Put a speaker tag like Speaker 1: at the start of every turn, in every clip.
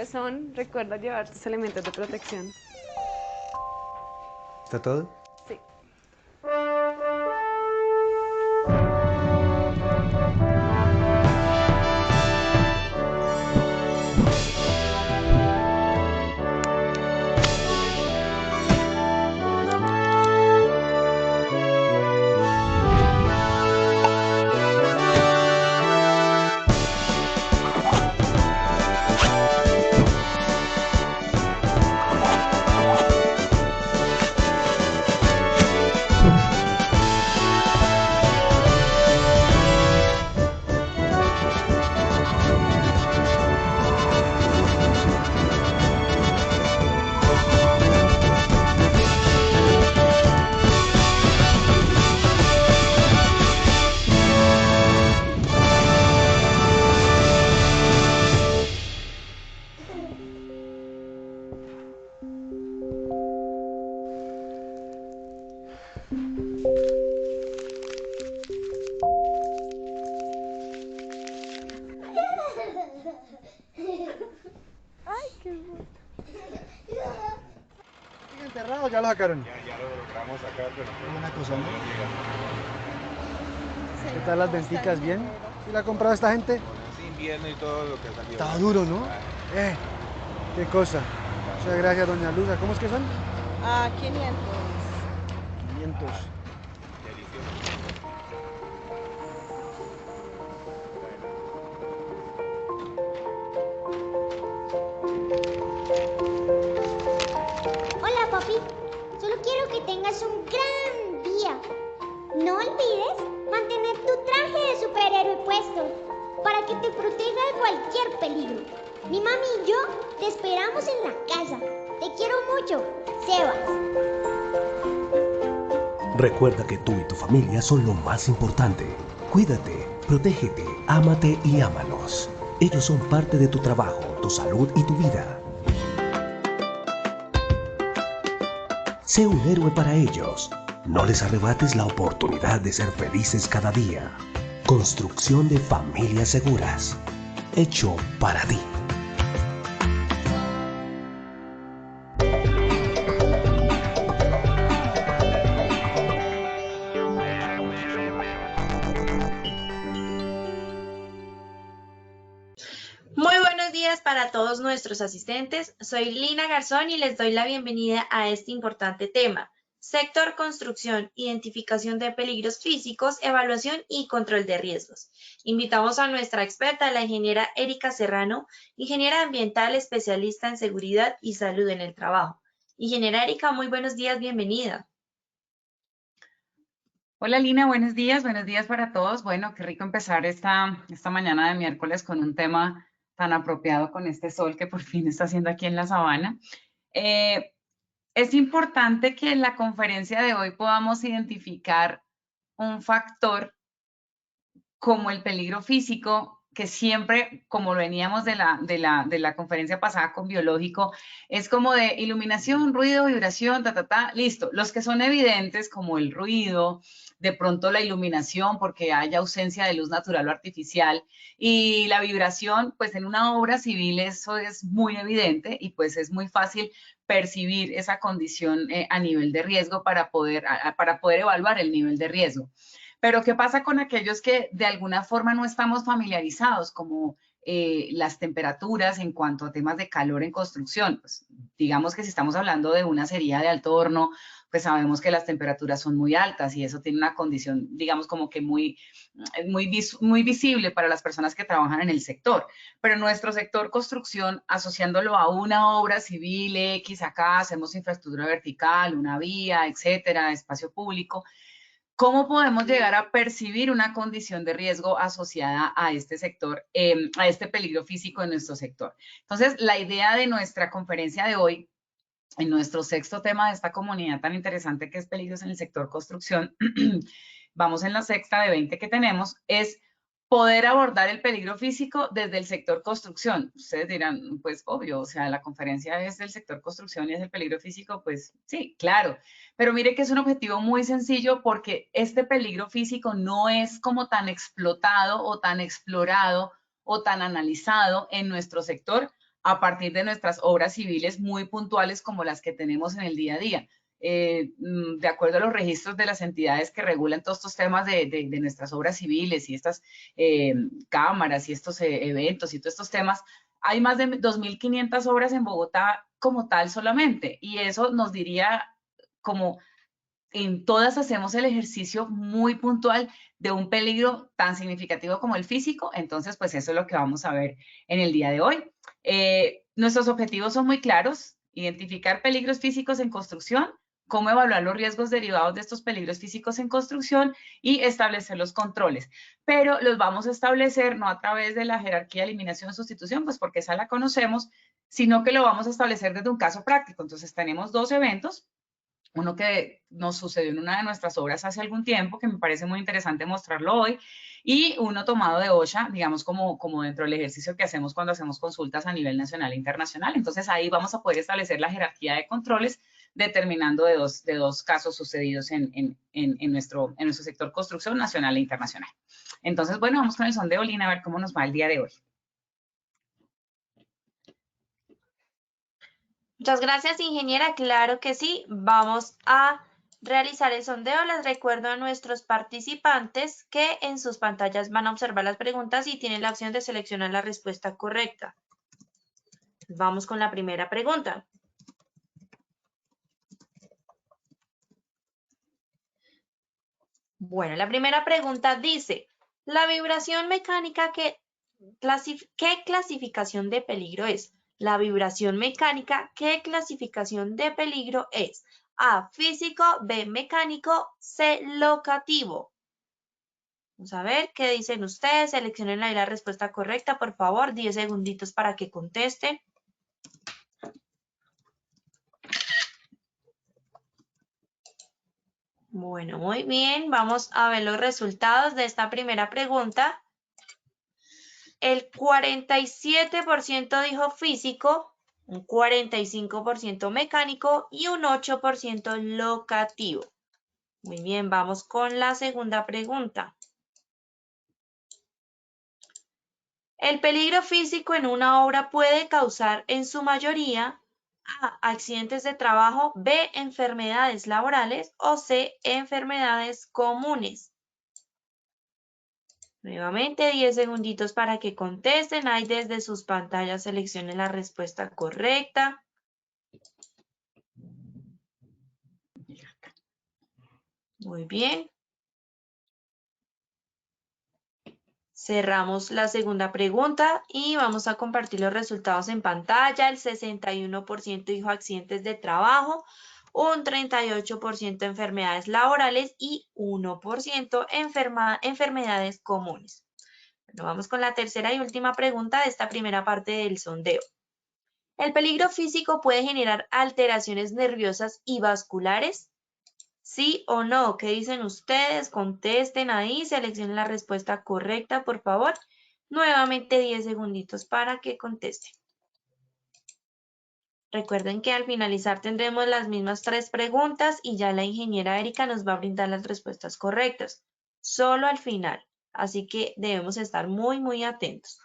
Speaker 1: calores son, recuerda llevar tus elementos de protección.
Speaker 2: ¿Está todo?
Speaker 1: Sí. Ay, qué bueno.
Speaker 2: ¿Sigue enterrado o ya lo sacaron?
Speaker 3: Ya lo logramos sacar, pero
Speaker 2: Una cosa, ¿no? ¿Qué
Speaker 1: Señor,
Speaker 2: tal las
Speaker 1: ¿cómo está
Speaker 2: venticas?
Speaker 1: el
Speaker 2: ¿Bien?
Speaker 1: dinero?
Speaker 2: ¿Sí la ha comprado esta gente?
Speaker 3: con ese invierno y todo lo que salió.
Speaker 2: Estaba duro, ¿no?
Speaker 3: Ah,
Speaker 2: Qué cosa. Muchas gracias, doña Luza. ¿Cómo es que son?
Speaker 1: Ah, 500.
Speaker 2: 500.
Speaker 3: delicioso.
Speaker 4: Hola, papi. Solo quiero que tengas un gran día. No olvides mantener tu traje de superhéroe puesto para que te proteja de cualquier peligro. Mi mami y yo te esperamos en la casa. Te quiero mucho, Sebas.
Speaker 5: Recuerda que tú y tu familia son lo más importante. Cuídate, protégete, ámate y ámalos. Ellos son parte de tu trabajo, tu salud y tu vida. Sé un héroe para ellos. No les arrebates la oportunidad de ser felices cada día. Construcción de familias seguras. Hecho para ti.
Speaker 6: Muy buenos días para todos nuestros asistentes. Soy Lina Garzón y les doy la bienvenida a este importante tema. Sector construcción, identificación de peligros físicos, evaluación y control de riesgos. Invitamos a nuestra experta, la ingeniera Erika Serrano, ingeniera ambiental especialista en seguridad y salud en el trabajo. Ingeniera Erika, muy buenos días, bienvenida.
Speaker 7: Hola Lina, buenos días para todos. Bueno, qué rico empezar esta mañana de miércoles con un tema tan apropiado con este sol que por fin está haciendo aquí en la sabana. Es importante que en la conferencia de hoy podamos identificar un factor como el peligro físico, que siempre, como veníamos de la conferencia pasada con biológico, es como de iluminación, ruido, vibración, listo. Los que son evidentes, como el ruido, de pronto la iluminación, porque hay ausencia de luz natural o artificial, y la vibración, pues en una obra civil eso es muy evidente y pues es muy fácil percibir esa condición a nivel de riesgo para poder evaluar el nivel de riesgo. Pero ¿qué pasa con aquellos que de alguna forma no estamos familiarizados, como las temperaturas en cuanto a temas de calor en construcción? Pues, digamos que si estamos hablando de una acería de alto horno, pues sabemos que las temperaturas son muy altas y eso tiene una condición, digamos, como que muy visible para las personas que trabajan en el sector. Pero nuestro sector construcción, asociándolo a una obra civil X, acá hacemos infraestructura vertical, una vía, etcétera, espacio público. ¿Cómo podemos llegar a percibir una condición de riesgo asociada a este sector, a este peligro físico en nuestro sector? Entonces, la idea de nuestra conferencia de hoy, en nuestro sexto tema de esta comunidad tan interesante que es peligros en el sector construcción, vamos en la sexta de 20 que tenemos, es poder abordar el peligro físico desde el sector construcción. Ustedes dirán, pues obvio, o sea, la conferencia es del sector construcción y es el peligro físico, pues sí, claro. Pero mire que es un objetivo muy sencillo porque este peligro físico no es como tan explotado o tan explorado o tan analizado en nuestro sector a partir de nuestras obras civiles muy puntuales como las que tenemos en el día a día. De acuerdo a los registros de las entidades que regulan todos estos temas de nuestras obras civiles y estas cámaras y estos eventos y todos estos temas, hay más de 2.500 obras en Bogotá como tal solamente, y eso nos diría como en todas hacemos el ejercicio muy puntual de un peligro tan significativo como el físico. Entonces, pues eso es lo que vamos a ver en el día de hoy. Nuestros objetivos son muy claros: identificar peligros físicos en construcción, cómo evaluar los riesgos derivados de estos peligros físicos en construcción y establecer los controles. Pero los vamos a establecer no a través de la jerarquía de eliminación o sustitución, pues porque esa la conocemos, sino que lo vamos a establecer desde un caso práctico. Entonces tenemos dos eventos. Uno que nos sucedió en una de nuestras obras hace algún tiempo, que me parece muy interesante mostrarlo hoy, y uno tomado de OSHA, digamos, como dentro del ejercicio que hacemos cuando hacemos consultas a nivel nacional e internacional. Entonces, ahí vamos a poder establecer la jerarquía de controles, determinando de dos casos sucedidos en nuestro sector construcción nacional e internacional. Entonces, bueno, vamos con el sondeo, Lina, a ver cómo nos va el día de hoy.
Speaker 6: Muchas gracias, ingeniera. Claro que sí. Vamos a realizar el sondeo. Les recuerdo a nuestros participantes que en sus pantallas van a observar las preguntas y tienen la opción de seleccionar la respuesta correcta. Vamos con la primera pregunta. Bueno, la primera pregunta dice, la vibración mecánica, ¿qué clasificación de peligro es? La vibración mecánica, ¿qué clasificación de peligro es? A, físico, B, mecánico, C, locativo. Vamos a ver qué dicen ustedes. Seleccionen ahí la respuesta correcta, por favor. 10 segunditos para que contesten. Bueno, muy bien. Vamos a ver los resultados de esta primera pregunta. El 47% dijo físico, un 45% mecánico y un 8% locativo. Muy bien, vamos con la segunda pregunta. El peligro físico en una obra puede causar en su mayoría A, accidentes de trabajo, B, enfermedades laborales o C, enfermedades comunes. Nuevamente 10 segunditos para que contesten. Ahí desde sus pantallas seleccionen la respuesta correcta. Muy bien. Cerramos la segunda pregunta y vamos a compartir los resultados en pantalla. El 61% dijo accidentes de trabajo, un 38% enfermedades laborales y 1% enfermedades comunes. Bueno, vamos con la tercera y última pregunta de esta primera parte del sondeo. ¿El peligro físico puede generar alteraciones nerviosas y vasculares? ¿Sí o no? ¿Qué dicen ustedes? Contesten ahí, seleccionen la respuesta correcta, por favor. Nuevamente 10 segunditos para que contesten. Recuerden que al finalizar tendremos las mismas 3 preguntas y ya la ingeniera Erika nos va a brindar las respuestas correctas. Solo al final. Así que debemos estar muy, muy atentos.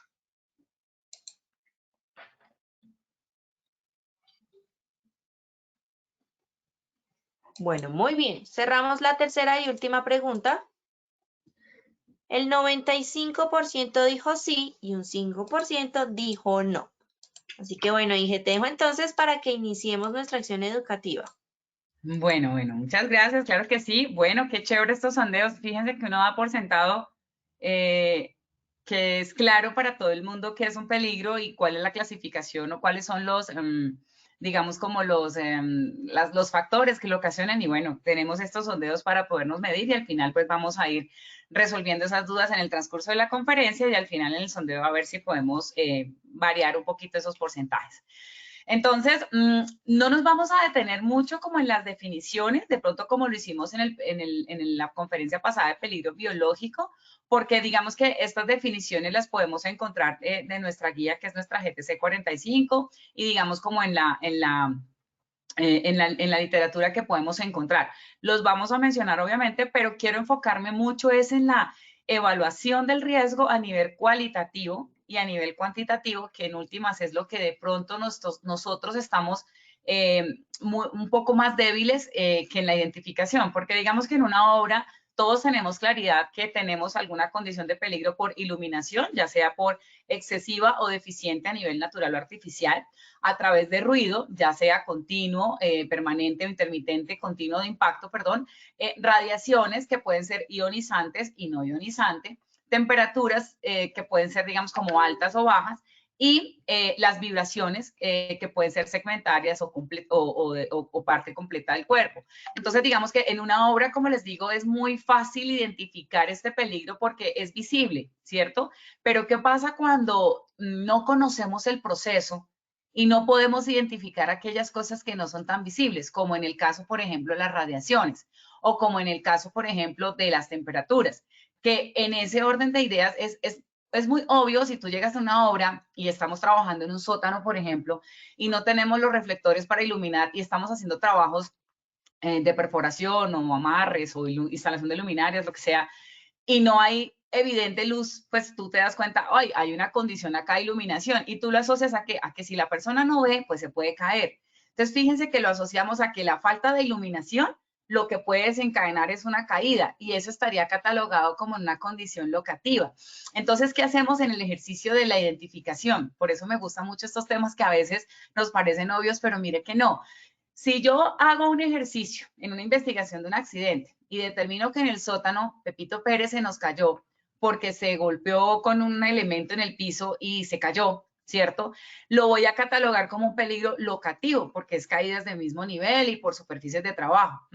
Speaker 6: Bueno, muy bien. Cerramos la tercera y última pregunta. El 95% dijo sí y un 5% dijo no. Así que bueno, Inge, te dejo entonces para que iniciemos nuestra acción educativa.
Speaker 7: Bueno, muchas gracias, claro que sí. Bueno, qué chévere estos sondeos. Fíjense que uno da por sentado que es claro para todo el mundo qué es un peligro y cuál es la clasificación o cuáles son los, digamos, como los factores que lo ocasionan. Y bueno, tenemos estos sondeos para podernos medir y al final pues vamos a ir resolviendo esas dudas en el transcurso de la conferencia y al final en el sondeo a ver si podemos variar un poquito esos porcentajes. Entonces, no nos vamos a detener mucho como en las definiciones, de pronto como lo hicimos en la conferencia pasada de peligro biológico, porque digamos que estas definiciones las podemos encontrar de nuestra guía, que es nuestra GTC 45, y digamos como en la literatura que podemos encontrar. Los vamos a mencionar obviamente, pero quiero enfocarme mucho es en la evaluación del riesgo a nivel cualitativo y a nivel cuantitativo, que en últimas es lo que de pronto nosotros estamos un poco más débiles que en la identificación, porque digamos que en una obra todos tenemos claridad que tenemos alguna condición de peligro por iluminación, ya sea por excesiva o deficiente a nivel natural o artificial, a través de ruido, ya sea continuo, permanente o intermitente, continuo de impacto, perdón, radiaciones que pueden ser ionizantes y no ionizantes, temperaturas que pueden ser, digamos, como altas o bajas, y las vibraciones que pueden ser segmentarias o parte completa del cuerpo. Entonces, digamos que en una obra, como les digo, es muy fácil identificar este peligro porque es visible, ¿cierto? Pero ¿qué pasa cuando no conocemos el proceso y no podemos identificar aquellas cosas que no son tan visibles, como en el caso, por ejemplo, las radiaciones, o como en el caso, por ejemplo, de las temperaturas? Que en ese orden de ideas es muy obvio si tú llegas a una obra y estamos trabajando en un sótano, por ejemplo, y no tenemos los reflectores para iluminar y estamos haciendo trabajos de perforación o amarres o instalación de luminarias, lo que sea, y no hay evidente luz, pues tú te das cuenta, ay, hay una condición acá de iluminación, y tú lo asocias a que si la persona no ve, pues se puede caer. Entonces, fíjense que lo asociamos a que la falta de iluminación lo que puede desencadenar es una caída, y eso estaría catalogado como una condición locativa. Entonces, ¿qué hacemos en el ejercicio de la identificación? Por eso me gustan mucho estos temas que a veces nos parecen obvios, pero mire que no. Si yo hago un ejercicio en una investigación de un accidente y determino que en el sótano Pepito Pérez se nos cayó porque se golpeó con un elemento en el piso y se cayó, ¿cierto? Lo voy a catalogar como un peligro locativo porque es caídas del mismo nivel y por superficies de trabajo.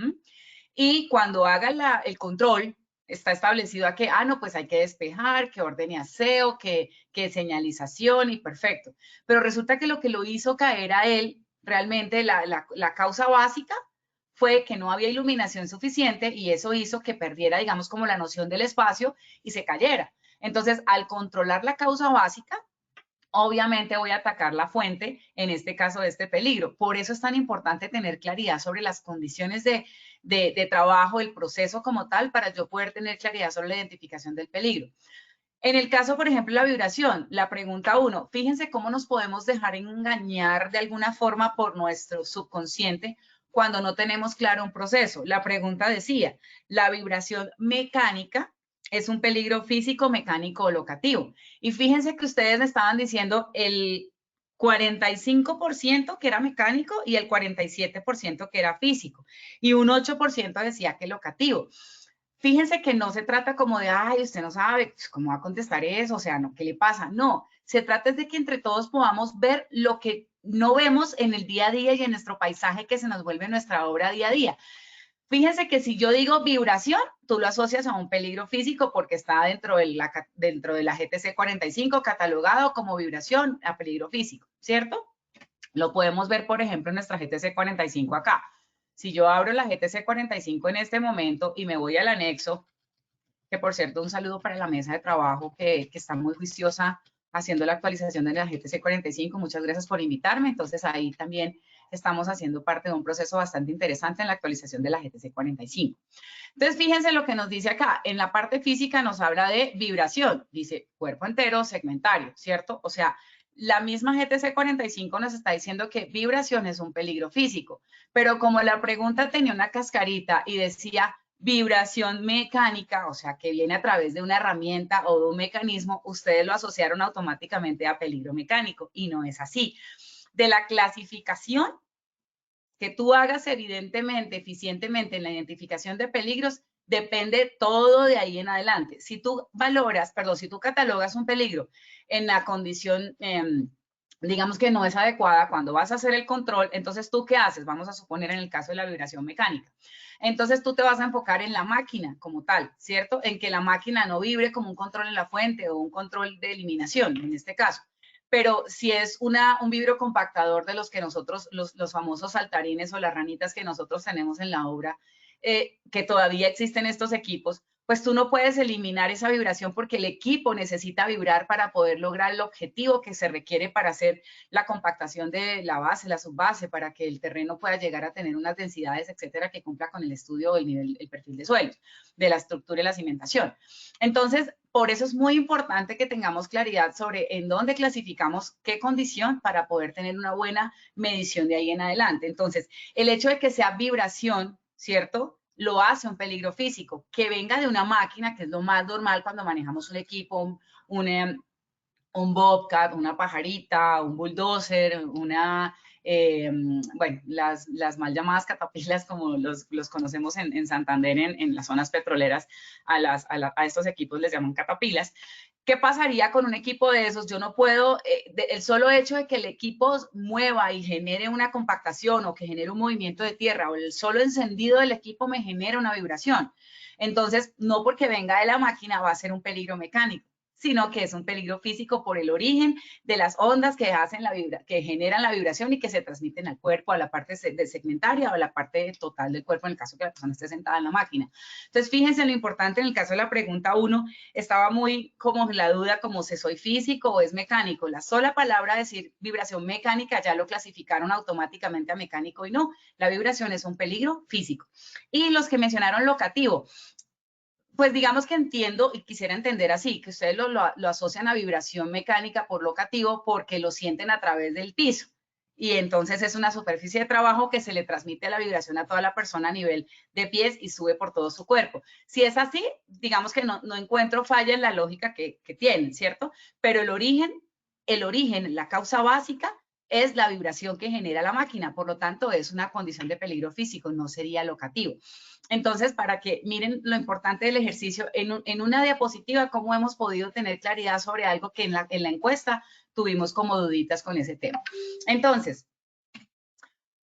Speaker 7: Y cuando haga el control, está establecido a que, no, pues hay que despejar, que orden y aseo, que señalización y perfecto. Pero resulta que lo que lo hizo caer a él, realmente la causa básica fue que no había iluminación suficiente y eso hizo que perdiera, digamos, como la noción del espacio y se cayera. Entonces, al controlar la causa básica, obviamente voy a atacar la fuente, en este caso de este peligro. Por eso es tan importante tener claridad sobre las condiciones de trabajo, el proceso como tal, para yo poder tener claridad sobre la identificación del peligro. En el caso, por ejemplo, la vibración, la pregunta 1, fíjense cómo nos podemos dejar engañar de alguna forma por nuestro subconsciente cuando no tenemos claro un proceso. La pregunta decía, la vibración mecánica es un peligro físico, mecánico o locativo. Y fíjense que ustedes me estaban diciendo el 45% que era mecánico y el 47% que era físico. Y un 8% decía que locativo. Fíjense que no se trata como de, ay, usted no sabe cómo va a contestar eso, o sea, no, ¿qué le pasa? No, se trata de que entre todos podamos ver lo que no vemos en el día a día y en nuestro paisaje que se nos vuelve nuestra obra día a día. Fíjense que si yo digo vibración, tú lo asocias a un peligro físico porque está dentro de la GTC 45 catalogado como vibración a peligro físico, ¿cierto? Lo podemos ver, por ejemplo, en nuestra GTC 45 acá. Si yo abro la GTC 45 en este momento y me voy al anexo, que por cierto, un saludo para la mesa de trabajo que está muy juiciosa haciendo la actualización de la GTC 45. Muchas gracias por invitarme. Entonces, ahí también estamos haciendo parte de un proceso bastante interesante en la actualización de la GTC 45. Entonces, fíjense lo que nos dice acá. En la parte física nos habla de vibración. Dice cuerpo entero, segmentario, ¿cierto? O sea, la misma GTC 45 nos está diciendo que vibración es un peligro físico, pero como la pregunta tenía una cascarita y decía vibración mecánica, o sea, que viene a través de una herramienta o de un mecanismo, ustedes lo asociaron automáticamente a peligro mecánico y no es así. De la clasificación que tú hagas evidentemente, eficientemente en la identificación de peligros, depende todo de ahí en adelante. Si tú si tú catalogas un peligro en la condición, digamos que no es adecuada, cuando vas a hacer el control, entonces ¿tú qué haces? Vamos a suponer en el caso de la vibración mecánica. Entonces tú te vas a enfocar en la máquina como tal, ¿cierto? En que la máquina no vibre como un control en la fuente o un control de eliminación, en este caso. Pero si es un vibro compactador de los que nosotros, los famosos saltarines o las ranitas que nosotros tenemos en la obra, que todavía existen estos equipos, pues tú no puedes eliminar esa vibración porque el equipo necesita vibrar para poder lograr el objetivo que se requiere para hacer la compactación de la base, la subbase, para que el terreno pueda llegar a tener unas densidades, etcétera, que cumpla con el estudio, el nivel, el perfil de suelos, de la estructura y la cimentación. Entonces, por eso es muy importante que tengamos claridad sobre en dónde clasificamos qué condición para poder tener una buena medición de ahí en adelante. Entonces, el hecho de que sea vibración, ¿cierto?, lo hace un peligro físico. Que venga de una máquina, que es lo más normal cuando manejamos un equipo, un Bobcat, una pajarita, un bulldozer, bueno, las mal llamadas catapilas, como los conocemos en Santander, en las zonas petroleras, a estos equipos les llaman catapilas. ¿Qué pasaría con un equipo de esos? Yo no puedo, el solo hecho de que el equipo mueva y genere una compactación o que genere un movimiento de tierra o el solo encendido del equipo me genera una vibración. Entonces, no porque venga de la máquina va a ser un peligro mecánico, sino que es un peligro físico por el origen de las ondas que generan la vibración y que se transmiten al cuerpo, a la parte segmentaria o a la parte total del cuerpo en el caso que la persona esté sentada en la máquina. Entonces, fíjense lo importante en el caso de la pregunta 1, estaba muy como la duda como si soy físico o es mecánico. La sola palabra decir vibración mecánica ya lo clasificaron automáticamente a mecánico y no, la vibración es un peligro físico. Y los que mencionaron locativo, pues digamos que entiendo y quisiera entender así, que ustedes lo asocian a vibración mecánica por locativo porque lo sienten a través del piso. Y entonces es una superficie de trabajo que se le transmite la vibración a toda la persona a nivel de pies y sube por todo su cuerpo. Si es así, digamos que no encuentro falla en la lógica que tienen, ¿cierto? Pero el origen, la causa básica, es la vibración que genera la máquina, por lo tanto es una condición de peligro físico, no sería locativo. Entonces, para que miren lo importante del ejercicio, en una diapositiva, cómo hemos podido tener claridad sobre algo que en la encuesta tuvimos como duditas con ese tema. Entonces,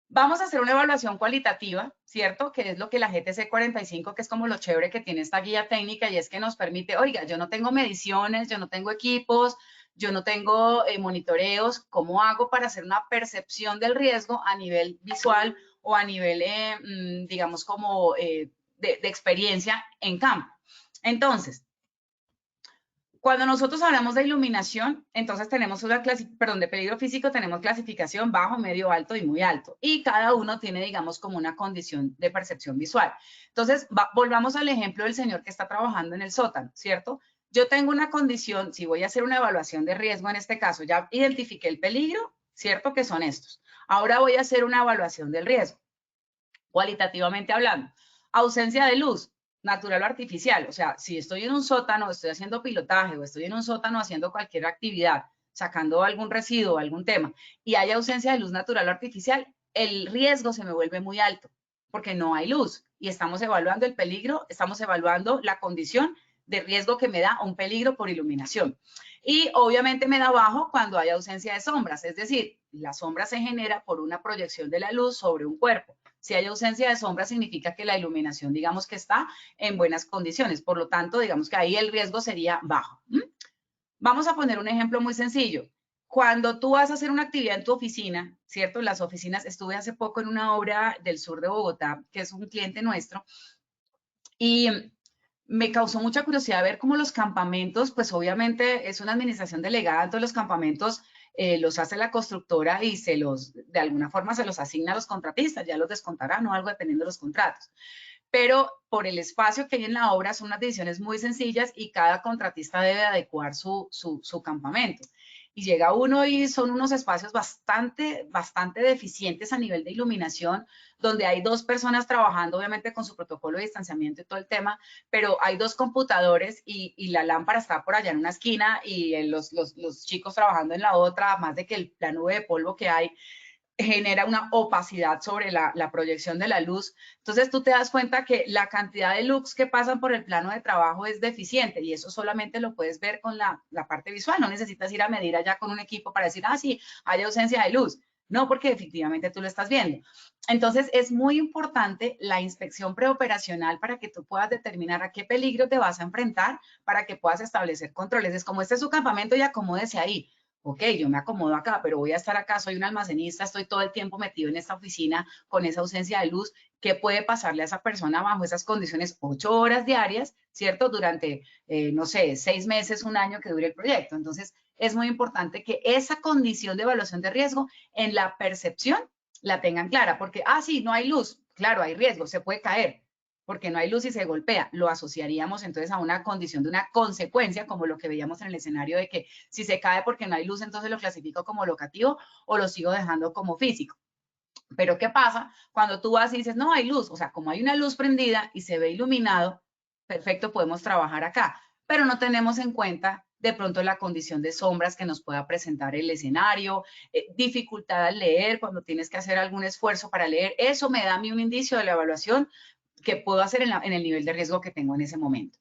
Speaker 7: vamos a hacer una evaluación cualitativa, ¿cierto? Que es lo que la GTC 45, que es como lo chévere que tiene esta guía técnica y es que nos permite, oiga, yo no tengo mediciones, yo no tengo equipos, yo no tengo monitoreos, ¿cómo hago para hacer una percepción del riesgo a nivel visual o a nivel, digamos, como de experiencia en campo? Entonces, cuando nosotros hablamos de iluminación, entonces tenemos de peligro físico, tenemos clasificación bajo, medio, alto y muy alto. Y cada uno tiene, digamos, como una condición de percepción visual. Entonces, volvamos al ejemplo del señor que está trabajando en el sótano, ¿cierto? Yo tengo una condición, si voy a hacer una evaluación de riesgo en este caso, ya identifiqué el peligro, ¿cierto? Que son estos. Ahora voy a hacer una evaluación del riesgo, cualitativamente hablando. Ausencia de luz, natural o artificial. O sea, si estoy en un sótano, estoy haciendo pilotaje o estoy en un sótano haciendo cualquier actividad, sacando algún residuo, algún tema, y hay ausencia de luz natural o artificial, el riesgo se me vuelve muy alto porque no hay luz y estamos evaluando el peligro, estamos evaluando la condición de riesgo que me da un peligro por iluminación. Y obviamente me da bajo cuando hay ausencia de sombras, es decir, la sombra se genera por una proyección de la luz sobre un cuerpo. Si hay ausencia de sombra significa que la iluminación, digamos que está en buenas condiciones, por lo tanto, digamos que ahí el riesgo sería bajo. Vamos a poner un ejemplo muy sencillo. Cuando tú vas a hacer una actividad en tu oficina, ¿cierto? Las oficinas, estuve hace poco en una obra del sur de Bogotá, que es un cliente nuestro, y me causó mucha curiosidad ver cómo los campamentos, pues obviamente es una administración delegada, entonces los campamentos los hace la constructora y de alguna forma se los asigna a los contratistas, ya los descontarán o algo dependiendo de los contratos. Pero por el espacio que hay en la obra son unas decisiones muy sencillas y cada contratista debe adecuar su campamento. Y llega uno y son unos espacios bastante deficientes a nivel de iluminación, donde hay 2 personas trabajando, obviamente con su protocolo de distanciamiento y todo el tema, pero hay 2 computadores y la lámpara está por allá en una esquina y los chicos trabajando en la otra, además de que la nube de polvo que hay genera una opacidad sobre la proyección de la luz. Entonces tú te das cuenta que la cantidad de lux que pasan por el plano de trabajo es deficiente y eso solamente lo puedes ver con la parte visual. No necesitas ir a medir allá con un equipo para decir, ah, sí, hay ausencia de luz. No, porque efectivamente tú lo estás viendo. Entonces es muy importante la inspección preoperacional para que tú puedas determinar a qué peligro te vas a enfrentar para que puedas establecer controles. Es como este es su campamento y acomódese ahí. Ok, yo me acomodo acá, pero voy a estar acá, soy un almacenista, estoy todo el tiempo metido en esta oficina con esa ausencia de luz, qué puede pasarle a esa persona bajo esas condiciones 8 horas diarias, ¿cierto? Durante, no sé, 6 meses, un año que dure el proyecto. Entonces, es muy importante que esa condición de evaluación de riesgo en la percepción la tengan clara, porque, sí, no hay luz, claro, hay riesgo, se puede caer, porque no hay luz y se golpea, lo asociaríamos entonces a una condición de una consecuencia, como lo que veíamos en el escenario de que si se cae porque no hay luz, entonces lo clasifico como locativo o lo sigo dejando como físico. Pero ¿qué pasa cuando tú vas y dices, no hay luz? O sea, como hay una luz prendida y se ve iluminado, perfecto, podemos trabajar acá, pero no tenemos en cuenta de pronto la condición de sombras que nos pueda presentar el escenario, dificultad al leer, cuando tienes que hacer algún esfuerzo para leer, eso me da a mí un indicio de la evaluación que puedo hacer en el nivel de riesgo que tengo en ese momento.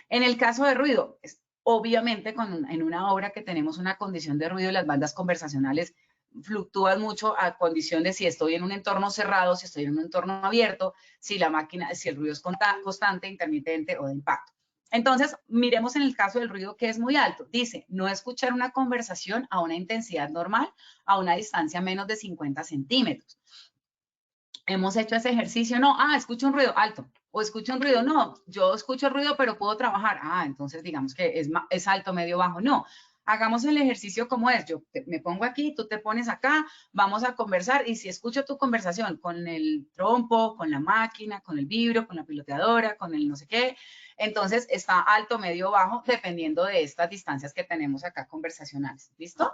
Speaker 7: En el caso de ruido, obviamente en una obra que tenemos una condición de ruido, las bandas conversacionales fluctúan mucho a condición de si estoy en un entorno cerrado, si estoy en un entorno abierto, si la máquina, si el ruido es constante, intermitente o de impacto. Entonces, miremos en el caso del ruido que es muy alto. Dice, no escuchar una conversación a una intensidad normal a una distancia menos de 50 centímetros. Hemos hecho ese ejercicio, no, escucho un ruido alto, o escucho un ruido, no, yo escucho el ruido pero puedo trabajar, entonces digamos que es alto, medio, bajo, no. Hagamos el ejercicio como es, yo me pongo aquí, tú te pones acá, vamos a conversar y si escucho tu conversación con el trompo, con la máquina, con el vibro, con la piloteadora, con el no sé qué, entonces está alto, medio, bajo, dependiendo de estas distancias que tenemos acá conversacionales, ¿listo?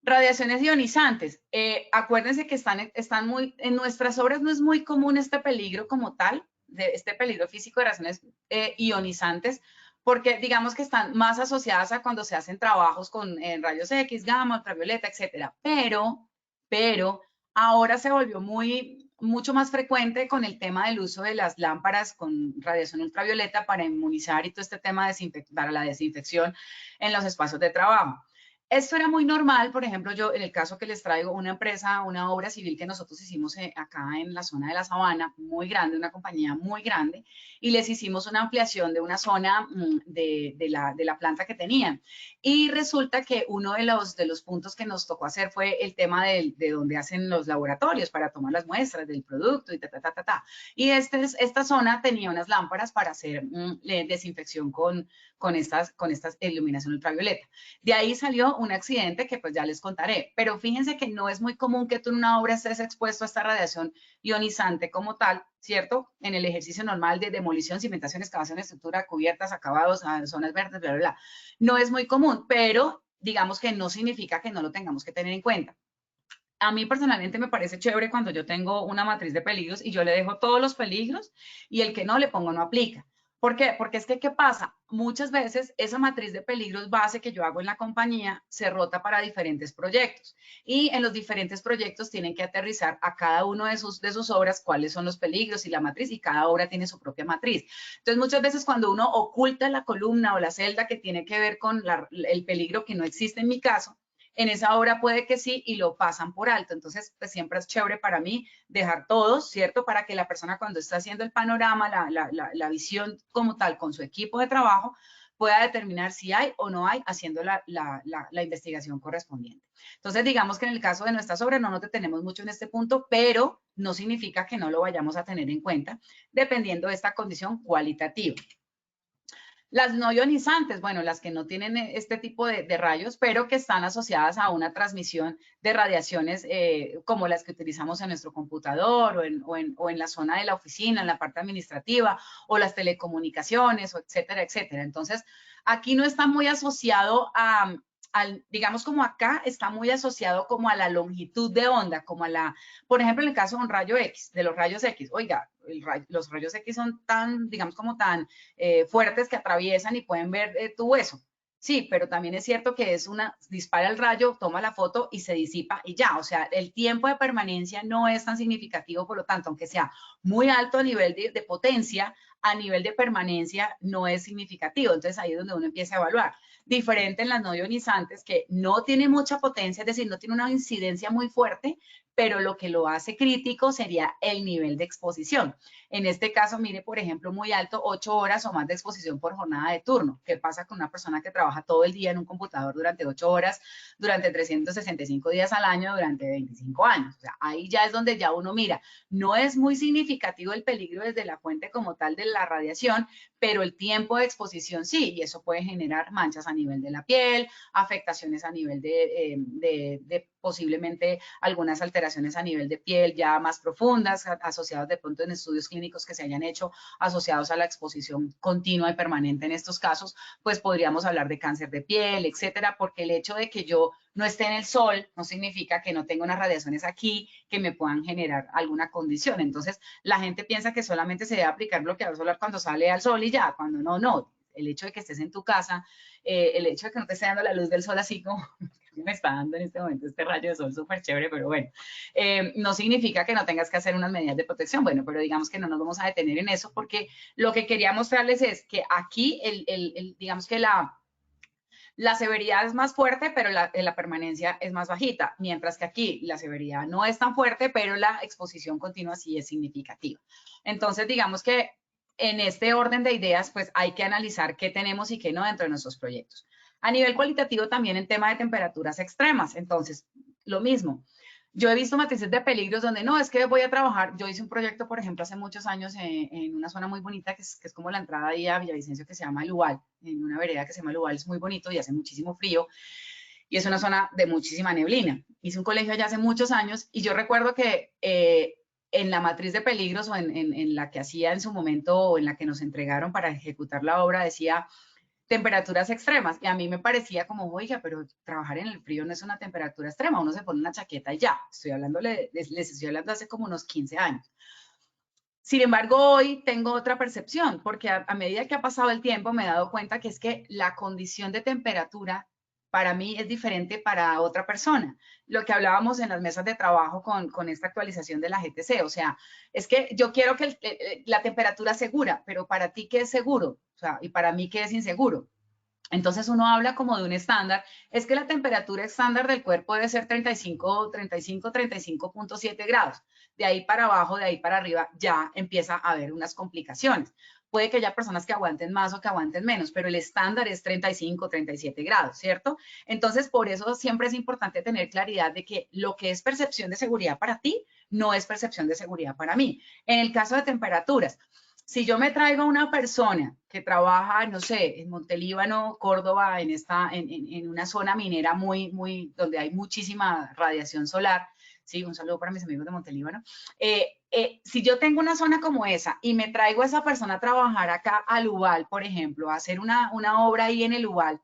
Speaker 7: Radiaciones ionizantes. Acuérdense que están muy, en nuestras obras no es muy común este peligro como tal, este peligro físico de radiaciones ionizantes, porque digamos que están más asociadas a cuando se hacen trabajos con rayos X, gamma, ultravioleta, etcétera. Pero ahora se volvió mucho más frecuente con el tema del uso de las lámparas con radiación ultravioleta para inmunizar y todo este tema para la desinfección en los espacios de trabajo. Esto era muy normal, por ejemplo, yo en el caso que les traigo una empresa, una obra civil que nosotros hicimos acá en la zona de la Sabana, muy grande, una compañía muy grande, y les hicimos una ampliación de una zona de la planta que tenían. Y resulta que uno de los puntos que nos tocó hacer fue el tema de donde hacen los laboratorios para tomar las muestras del producto y Y esta zona tenía unas lámparas para hacer desinfección con estas iluminación ultravioleta. De ahí salió un accidente que pues ya les contaré, pero fíjense que no es muy común que tú en una obra estés expuesto a esta radiación ionizante como tal, ¿cierto? En el ejercicio normal de demolición, cimentación, excavación, estructura, cubiertas, acabados, zonas verdes, bla, bla, bla. No es muy común, pero digamos que no significa que no lo tengamos que tener en cuenta. A mí personalmente me parece chévere cuando yo tengo una matriz de peligros y yo le dejo todos los peligros y el que no le pongo no aplica. ¿Por qué? Porque es que, ¿qué pasa? Muchas veces esa matriz de peligros base que yo hago en la compañía se rota para diferentes proyectos y en los diferentes proyectos tienen que aterrizar a cada uno de sus obras cuáles son los peligros y la matriz y cada obra tiene su propia matriz. Entonces, muchas veces cuando uno oculta la columna o la celda que tiene que ver con el peligro que no existe en mi caso, en esa obra puede que sí y lo pasan por alto. Entonces, pues siempre es chévere para mí dejar todos, ¿cierto? Para que la persona cuando está haciendo el panorama, la visión como tal con su equipo de trabajo, pueda determinar si hay o no hay haciendo la investigación correspondiente. Entonces, digamos que en el caso de nuestras obras no nos detenemos mucho en este punto, pero no significa que no lo vayamos a tener en cuenta dependiendo de esta condición cualitativa. Las no ionizantes, bueno, las que no tienen este tipo de rayos, pero que están asociadas a una transmisión de radiaciones como las que utilizamos en nuestro computador o en la zona de la oficina, en la parte administrativa, o las telecomunicaciones, o etcétera, etcétera. Entonces, aquí no está muy asociado digamos como acá está muy asociado como a la longitud de onda, como a por ejemplo, en el caso de un rayo X, de los rayos X, oiga, los rayos X son tan, digamos como tan fuertes que atraviesan y pueden ver tu hueso. Sí, pero también es cierto que dispara el rayo, toma la foto y se disipa y ya, o sea, el tiempo de permanencia no es tan significativo, por lo tanto, aunque sea muy alto a nivel de potencia, a nivel de permanencia no es significativo. Entonces, ahí es donde uno empieza a evaluar. Diferente en las no ionizantes, que no tiene mucha potencia, es decir, no tiene una incidencia muy fuerte, pero lo que lo hace crítico sería el nivel de exposición. En este caso, mire, por ejemplo, muy alto, 8 horas o más de exposición por jornada de turno. ¿Qué pasa con una persona que trabaja todo el día en un computador durante 8 horas, durante 365 días al año, durante 25 años? O sea, ahí ya es donde ya uno mira. No es muy significativo el peligro desde la fuente como tal de la radiación, pero el tiempo de exposición sí, y eso puede generar manchas a nivel de la piel, afectaciones a nivel de posiblemente algunas alteraciones a nivel de piel ya más profundas, asociadas de pronto en estudios clínicos que se hayan hecho asociados a la exposición continua y permanente en estos casos, pues podríamos hablar de cáncer de piel, etcétera, porque el hecho de que yo no esté en el sol no significa que no tenga unas radiaciones aquí que me puedan generar alguna condición. Entonces, la gente piensa que solamente se debe aplicar bloqueador solar cuando sale al sol y ya, cuando no, no. El hecho de que estés en tu casa, el hecho de que no te esté dando la luz del sol así como me está dando en este momento este rayo de sol súper chévere, pero bueno, no significa que no tengas que hacer unas medidas de protección. Bueno, pero digamos que no nos vamos a detener en eso porque lo que quería mostrarles es que aquí, digamos que la severidad es más fuerte, pero la permanencia es más bajita, mientras que aquí la severidad no es tan fuerte, pero la exposición continua sí es significativa. Entonces, digamos que en este orden de ideas, pues hay que analizar qué tenemos y qué no dentro de nuestros proyectos. A nivel cualitativo también en tema de temperaturas extremas, entonces, lo mismo. Yo he visto matrices de peligros donde no, es que voy a trabajar. Yo hice un proyecto, por ejemplo, hace muchos años en una zona muy bonita que es como la entrada ahí a Villavicencio, que se llama El Ubal, en una vereda que se llama El Ubal, es muy bonito y hace muchísimo frío y es una zona de muchísima neblina. Hice un colegio allá hace muchos años y yo recuerdo que en la matriz de peligros o en la que hacía en su momento o en la que nos entregaron para ejecutar la obra decía temperaturas extremas y a mí me parecía como, oiga, pero trabajar en el frío no es una temperatura extrema, uno se pone una chaqueta y ya. Les estoy hablando hace como unos 15 años. Sin embargo, hoy tengo otra percepción, porque a medida que ha pasado el tiempo me he dado cuenta que es que la condición de temperatura para mí es diferente para otra persona. Lo que hablábamos en las mesas de trabajo con esta actualización de la GTC, o sea, es que yo quiero que la temperatura segura, pero para ti, ¿qué es seguro? O sea, y para mí, ¿qué es inseguro? Entonces uno habla como de un estándar, es que la temperatura estándar del cuerpo debe ser 35.7 grados. De ahí para abajo, de ahí para arriba, ya empieza a haber unas complicaciones. Puede que haya personas que aguanten más o que aguanten menos, pero el estándar es 35, 37 grados, ¿cierto? Entonces, por eso siempre es importante tener claridad de que lo que es percepción de seguridad para ti, no es percepción de seguridad para mí. En el caso de temperaturas, si yo me traigo a una persona que trabaja, no sé, en Montelíbano, Córdoba, en una zona minera donde hay muchísima radiación solar, sí, un saludo para mis amigos de Montelíbano, si yo tengo una zona como esa y me traigo a esa persona a trabajar acá al Ubal, por ejemplo, a hacer una obra ahí en el Ubal,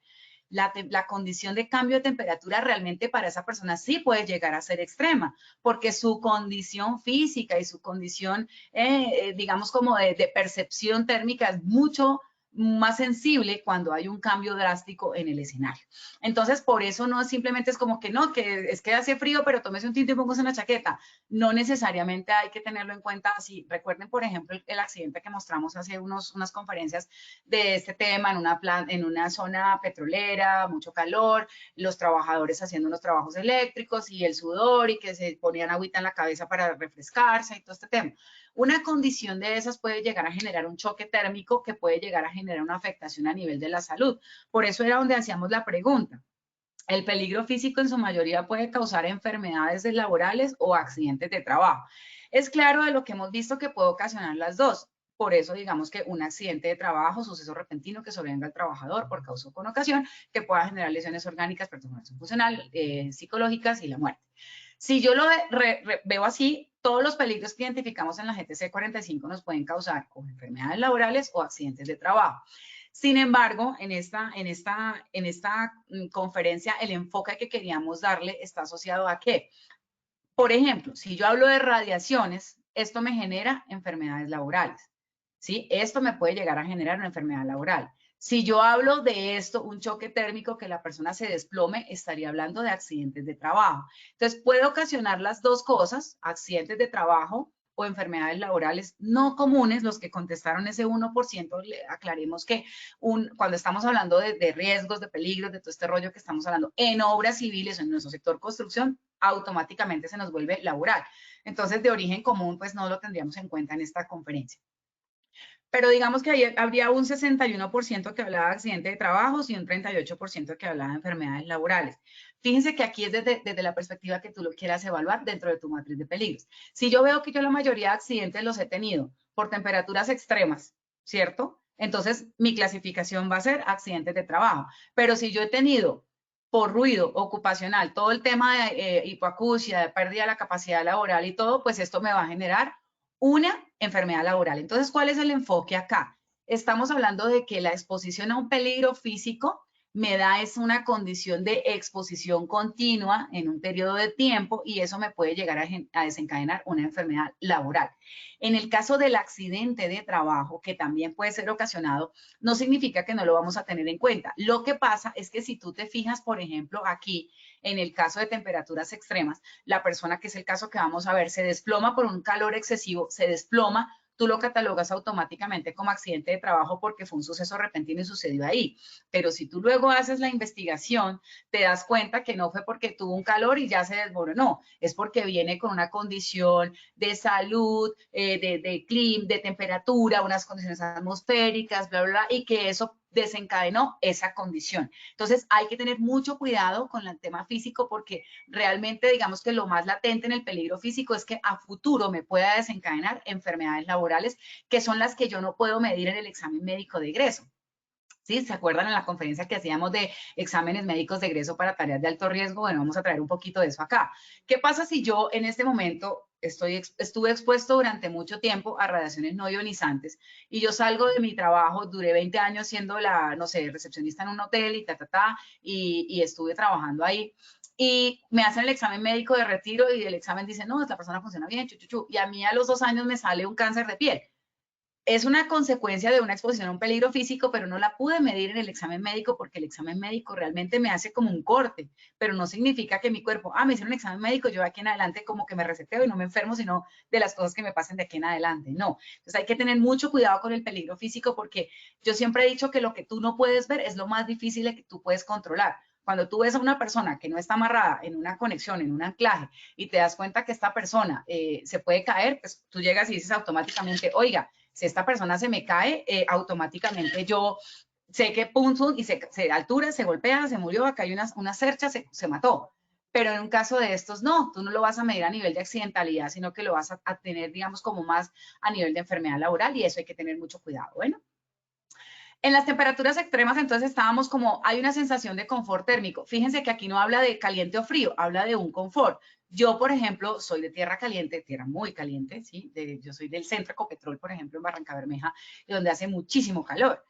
Speaker 7: la condición de cambio de temperatura realmente para esa persona sí puede llegar a ser extrema, porque su condición física y su condición, digamos, como de percepción térmica es mucho más sensible cuando hay un cambio drástico en el escenario. Entonces, por eso no simplemente es como que no, que es que hace frío, pero tómese un tinto y póngase una chaqueta. No necesariamente hay que tenerlo en cuenta así. Recuerden, por ejemplo, el accidente que mostramos hace unas conferencias de este tema en una zona petrolera, mucho calor, los trabajadores haciendo unos trabajos eléctricos y el sudor y que se ponían agüita en la cabeza para refrescarse y todo este tema. Una condición de esas puede llegar a generar un choque térmico que puede llegar a generar una afectación a nivel de la salud. Por eso era donde hacíamos la pregunta. El peligro físico en su mayoría puede causar enfermedades laborales o accidentes de trabajo. Es claro de lo que hemos visto que puede ocasionar las dos. Por eso digamos que un accidente de trabajo, suceso repentino que sobrevenga al trabajador por causa o con ocasión, que pueda generar lesiones orgánicas, perturbación funcional, psicológicas y la muerte. Si yo lo veo así, todos los peligros que identificamos en la GTC 45 nos pueden causar o enfermedades laborales o accidentes de trabajo. Sin embargo, en esta conferencia, el enfoque que queríamos darle está asociado a qué. Por ejemplo, si yo hablo de radiaciones, esto me genera enfermedades laborales, ¿sí? Esto me puede llegar a generar una enfermedad laboral. Si yo hablo de esto, un choque térmico, que la persona se desplome, estaría hablando de accidentes de trabajo. Entonces, puede ocasionar las dos cosas, accidentes de trabajo o enfermedades laborales no comunes. Los que contestaron ese 1%, aclaremos que cuando estamos hablando de riesgos, de peligros, de todo este rollo que estamos hablando en obras civiles, en nuestro sector construcción, automáticamente se nos vuelve laboral. Entonces, de origen común, pues no lo tendríamos en cuenta en esta conferencia. Pero digamos que ahí habría un 61% que hablaba de accidente de trabajos y un 38% que hablaba de enfermedades laborales. Fíjense que aquí es desde la perspectiva que tú lo quieras evaluar dentro de tu matriz de peligros. Si yo veo que yo la mayoría de accidentes los he tenido por temperaturas extremas, ¿cierto? Entonces, mi clasificación va a ser accidentes de trabajo. Pero si yo he tenido por ruido ocupacional todo el tema de hipoacusia, de pérdida de la capacidad laboral y todo, pues esto me va a generar una enfermedad laboral. Entonces, ¿cuál es el enfoque acá? Estamos hablando de que la exposición a un peligro físico me da es una condición de exposición continua en un periodo de tiempo y eso me puede llegar a desencadenar una enfermedad laboral. En el caso del accidente de trabajo, que también puede ser ocasionado, no significa que no lo vamos a tener en cuenta. Lo que pasa es que si tú te fijas, por ejemplo, aquí, en el caso de temperaturas extremas, la persona, que es el caso que vamos a ver, se desploma por un calor excesivo, se desploma, tú lo catalogas automáticamente como accidente de trabajo porque fue un suceso repentino y sucedió ahí. Pero si tú luego haces la investigación, te das cuenta que no fue porque tuvo un calor y ya se desboronó, es porque viene con una condición de salud, de clima, de temperatura, unas condiciones atmosféricas, bla, bla, bla, y que eso desencadenó esa condición. Entonces hay que tener mucho cuidado con el tema físico porque realmente digamos que lo más latente en el peligro físico es que a futuro me pueda desencadenar enfermedades laborales que son las que yo no puedo medir en el examen médico de egreso. ¿Sí? ¿Se acuerdan en la conferencia que hacíamos de exámenes médicos de egreso para tareas de alto riesgo? Bueno, vamos a traer un poquito de eso acá. ¿Qué pasa si yo en este momento estuve expuesto durante mucho tiempo a radiaciones no ionizantes y yo salgo de mi trabajo, duré 20 años siendo no sé, recepcionista en un hotel y estuve trabajando ahí? Y me hacen el examen médico de retiro y el examen dice, no, esta persona funciona bien, y a mí a los 2 años me sale un cáncer de piel. Es una consecuencia de una exposición a un peligro físico, pero no la pude medir en el examen médico porque el examen médico realmente me hace como un corte, pero no significa que mi cuerpo, me hicieron un examen médico, yo de aquí en adelante como que me reseteo y no me enfermo, sino de las cosas que me pasen de aquí en adelante. No. Entonces hay que tener mucho cuidado con el peligro físico porque yo siempre he dicho que lo que tú no puedes ver es lo más difícil que tú puedes controlar. Cuando tú ves a una persona que no está amarrada en una conexión, en un anclaje, y te das cuenta que esta persona se puede caer, pues tú llegas y dices automáticamente, oiga, si esta persona se me cae, automáticamente yo sé que pum, y se altura, se golpea, se murió, acá hay una cercha, se mató. Pero en un caso de estos, no, tú no lo vas a medir a nivel de accidentalidad, sino que lo vas a tener, digamos, como más a nivel de enfermedad laboral y eso hay que tener mucho cuidado. Bueno. En las temperaturas extremas, entonces estábamos como, hay una sensación de confort térmico. Fíjense que aquí no habla de caliente o frío, habla de un confort. Yo, por ejemplo, soy de tierra caliente, tierra muy caliente, ¿sí? Yo soy del centro Ecopetrol, por ejemplo, en Barrancabermeja, donde hace muchísimo calor.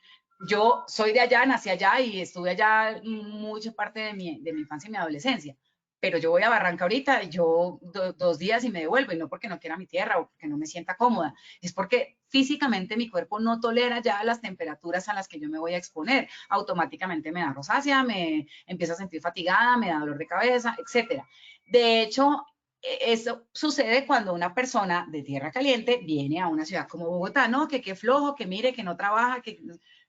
Speaker 7: Yo soy de allá, nací allá y estuve allá mucha parte de mi infancia y mi adolescencia. Pero yo voy a Barranca ahorita, yo 2 días y me devuelvo, y no porque no quiera mi tierra o porque no me sienta cómoda, es porque físicamente mi cuerpo no tolera ya las temperaturas a las que yo me voy a exponer. Automáticamente me da rosácea, me empiezo a sentir fatigada, me da dolor de cabeza, etcétera. De hecho, eso sucede cuando una persona de tierra caliente viene a una ciudad como Bogotá, ¿no? Que qué flojo, que mire, que no trabaja, que...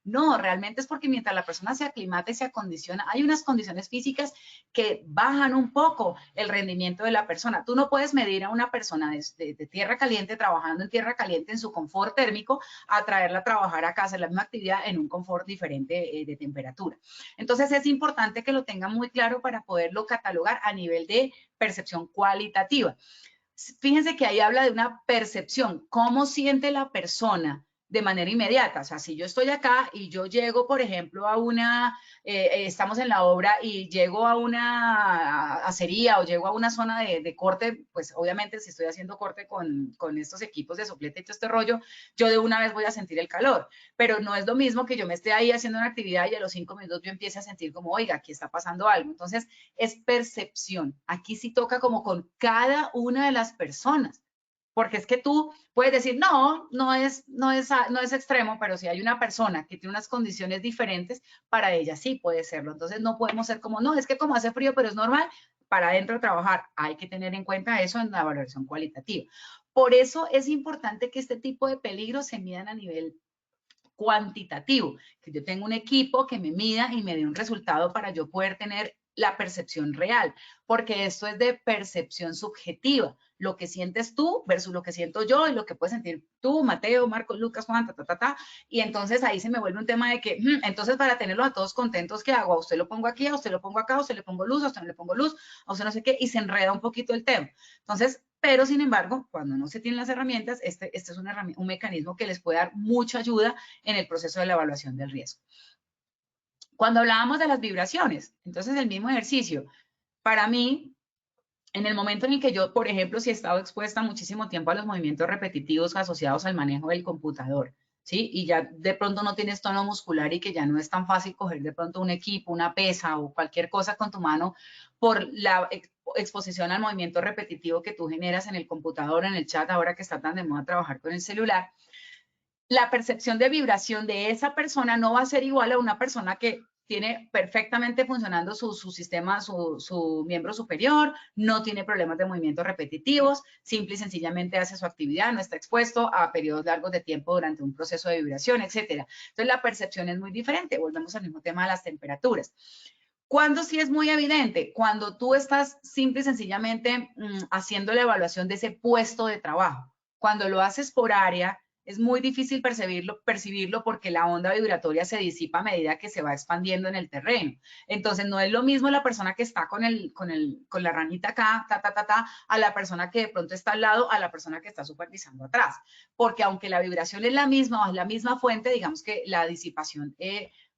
Speaker 7: No, realmente es porque mientras la persona se aclimata y se acondiciona, hay unas condiciones físicas que bajan un poco el rendimiento de la persona. Tú no puedes medir a una persona de tierra caliente, trabajando en tierra caliente en su confort térmico, a traerla a trabajar acá, a hacer la misma actividad en un confort diferente de temperatura. Entonces es importante que lo tengan muy claro para poderlo catalogar a nivel de percepción cualitativa. Fíjense que ahí habla de una percepción, cómo siente la persona de manera inmediata. O sea, si yo estoy acá y yo llego, por ejemplo, a estamos en la obra y llego a una acería o llego a una zona de corte, pues obviamente si estoy haciendo corte con estos equipos de soplete y todo este rollo, yo de una vez voy a sentir el calor. Pero no es lo mismo que yo me esté ahí haciendo una actividad y a los 5 minutos yo empiece a sentir como, oiga, aquí está pasando algo. Entonces, es percepción. Aquí sí toca como con cada una de las personas. Porque es que tú puedes decir, no es extremo, pero si hay una persona que tiene unas condiciones diferentes, para ella sí puede serlo. Entonces no podemos ser como, no, es que como hace frío, pero es normal, para adentro trabajar. Hay que tener en cuenta eso en la valoración cualitativa. Por eso es importante que este tipo de peligros se midan a nivel cuantitativo, que yo tenga un equipo que me mida y me dé un resultado para yo poder tener la percepción real, porque esto es de percepción subjetiva, lo que sientes tú versus lo que siento yo y lo que puedes sentir tú, Mateo, Marcos, Lucas, Juan, y entonces ahí se me vuelve un tema de que, entonces para tenerlos a todos contentos, ¿qué hago? A usted lo pongo aquí, a usted lo pongo acá, a usted le pongo luz, a usted no le pongo luz, a usted no sé qué, y se enreda un poquito el tema. Entonces, pero sin embargo, cuando no se tienen las herramientas, este es un mecanismo que les puede dar mucha ayuda en el proceso de la evaluación del riesgo. Cuando hablábamos de las vibraciones, entonces el mismo ejercicio, para mí, en el momento en el que yo, por ejemplo, si he estado expuesta muchísimo tiempo a los movimientos repetitivos asociados al manejo del computador, ¿sí? Y ya de pronto no tienes tono muscular y que ya no es tan fácil coger de pronto un equipo, una pesa o cualquier cosa con tu mano por la exposición al movimiento repetitivo que tú generas en el computador, en el chat, ahora que está tan de moda trabajar con el celular, la percepción de vibración de esa persona no va a ser igual a una persona que tiene perfectamente funcionando su sistema, su miembro superior, no tiene problemas de movimientos repetitivos, simple y sencillamente hace su actividad, no está expuesto a periodos largos de tiempo durante un proceso de vibración, etcétera. Entonces, la percepción es muy diferente. Volvemos al mismo tema de las temperaturas. ¿Cuándo sí es muy evidente? Cuando tú estás simple y sencillamente haciendo la evaluación de ese puesto de trabajo. Cuando lo haces por área, es muy difícil percibirlo porque la onda vibratoria se disipa a medida que se va expandiendo en el terreno. Entonces, no es lo mismo la persona que está con la ranita acá, a la persona que de pronto está al lado, a la persona que está supervisando atrás. Porque aunque la vibración es la misma o es la misma fuente, digamos que la disipación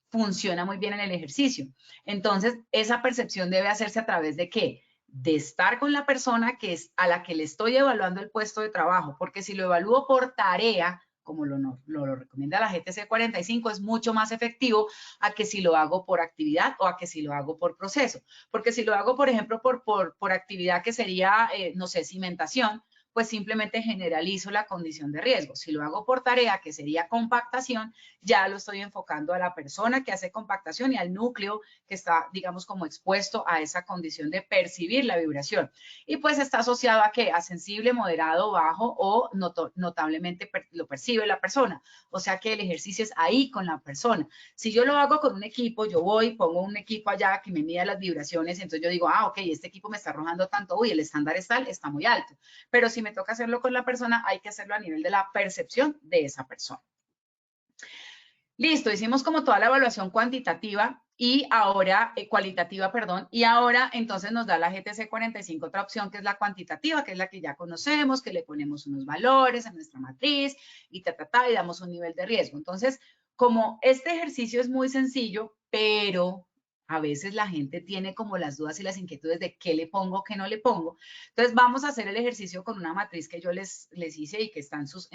Speaker 7: funciona muy bien en el ejercicio. Entonces, esa percepción debe hacerse a través de ¿qué? De estar con la persona que es a la que le estoy evaluando el puesto de trabajo, porque si lo evalúo por tarea, como lo recomienda la GTC 45, es mucho más efectivo a que si lo hago por actividad o a que si lo hago por proceso. Porque si lo hago, por ejemplo, por actividad que sería, no sé, cimentación, pues simplemente generalizo la condición de riesgo. Si lo hago por tarea, que sería compactación, ya lo estoy enfocando a la persona que hace compactación y al núcleo que está, digamos, como expuesto a esa condición de percibir la vibración. Y pues está asociado a ¿qué? A sensible, moderado, bajo o notablemente lo percibe la persona. O sea que el ejercicio es ahí con la persona. Si yo lo hago con un equipo, yo voy, pongo un equipo allá que me mida las vibraciones, entonces yo digo, ok, este equipo me está arrojando tanto, uy, el estándar es tal, está muy alto. Pero si me toca hacerlo con la persona, hay que hacerlo a nivel de la percepción de esa persona. Listo, hicimos como toda la evaluación cuantitativa y ahora, cualitativa, perdón, y ahora entonces nos da la GTC 45 otra opción que es la cuantitativa, que es la que ya conocemos, que le ponemos unos valores a nuestra matriz y y damos un nivel de riesgo. Entonces, como este ejercicio es muy sencillo, pero a veces la gente tiene como las dudas y las inquietudes de qué le pongo, qué no le pongo. Entonces vamos a hacer el ejercicio con una matriz que yo les hice y que está en sus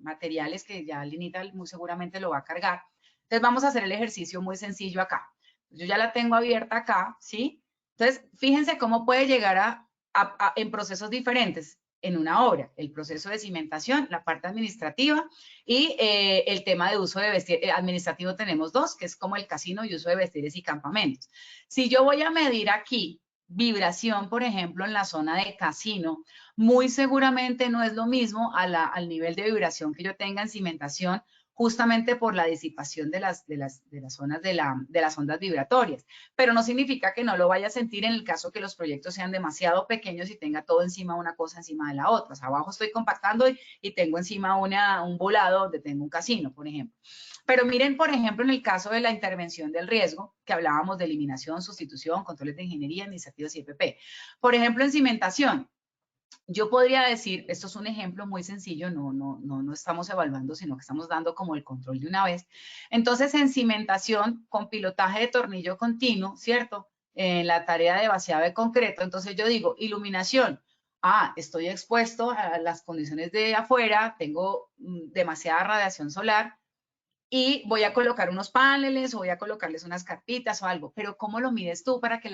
Speaker 7: materiales que ya Linita muy seguramente lo va a cargar. Entonces vamos a hacer el ejercicio muy sencillo acá. Yo ya la tengo abierta acá, ¿sí? Entonces fíjense cómo puede llegar en procesos diferentes en una obra, el proceso de cimentación, la parte administrativa y el tema de uso de vestir. Administrativo tenemos dos, que es como el casino y uso de vestires y campamentos. Si yo voy a medir aquí vibración, por ejemplo, en la zona de casino, muy seguramente no es lo mismo al nivel de vibración que yo tenga en cimentación, justamente por la disipación de las zonas de las ondas vibratorias. Pero no significa que no lo vaya a sentir en el caso que los proyectos sean demasiado pequeños y tenga todo encima, una cosa encima de la otra. O sea, abajo estoy compactando y tengo encima un volado donde tengo un casino, por ejemplo. Pero miren, por ejemplo, en el caso de la intervención del riesgo, que hablábamos de eliminación, sustitución, controles de ingeniería, administrativos y EPP. Por ejemplo, en cimentación, yo podría decir, esto es un ejemplo muy sencillo, no estamos evaluando, sino que estamos dando como el control de una vez. Entonces, en cimentación, con pilotaje de tornillo continuo, ¿cierto? En la tarea de vaciado de concreto, entonces yo digo, iluminación. Estoy expuesto a las condiciones de afuera, tengo demasiada radiación solar y voy a colocar unos paneles o voy a colocarles unas carpitas o algo. Pero ¿cómo lo mides tú para que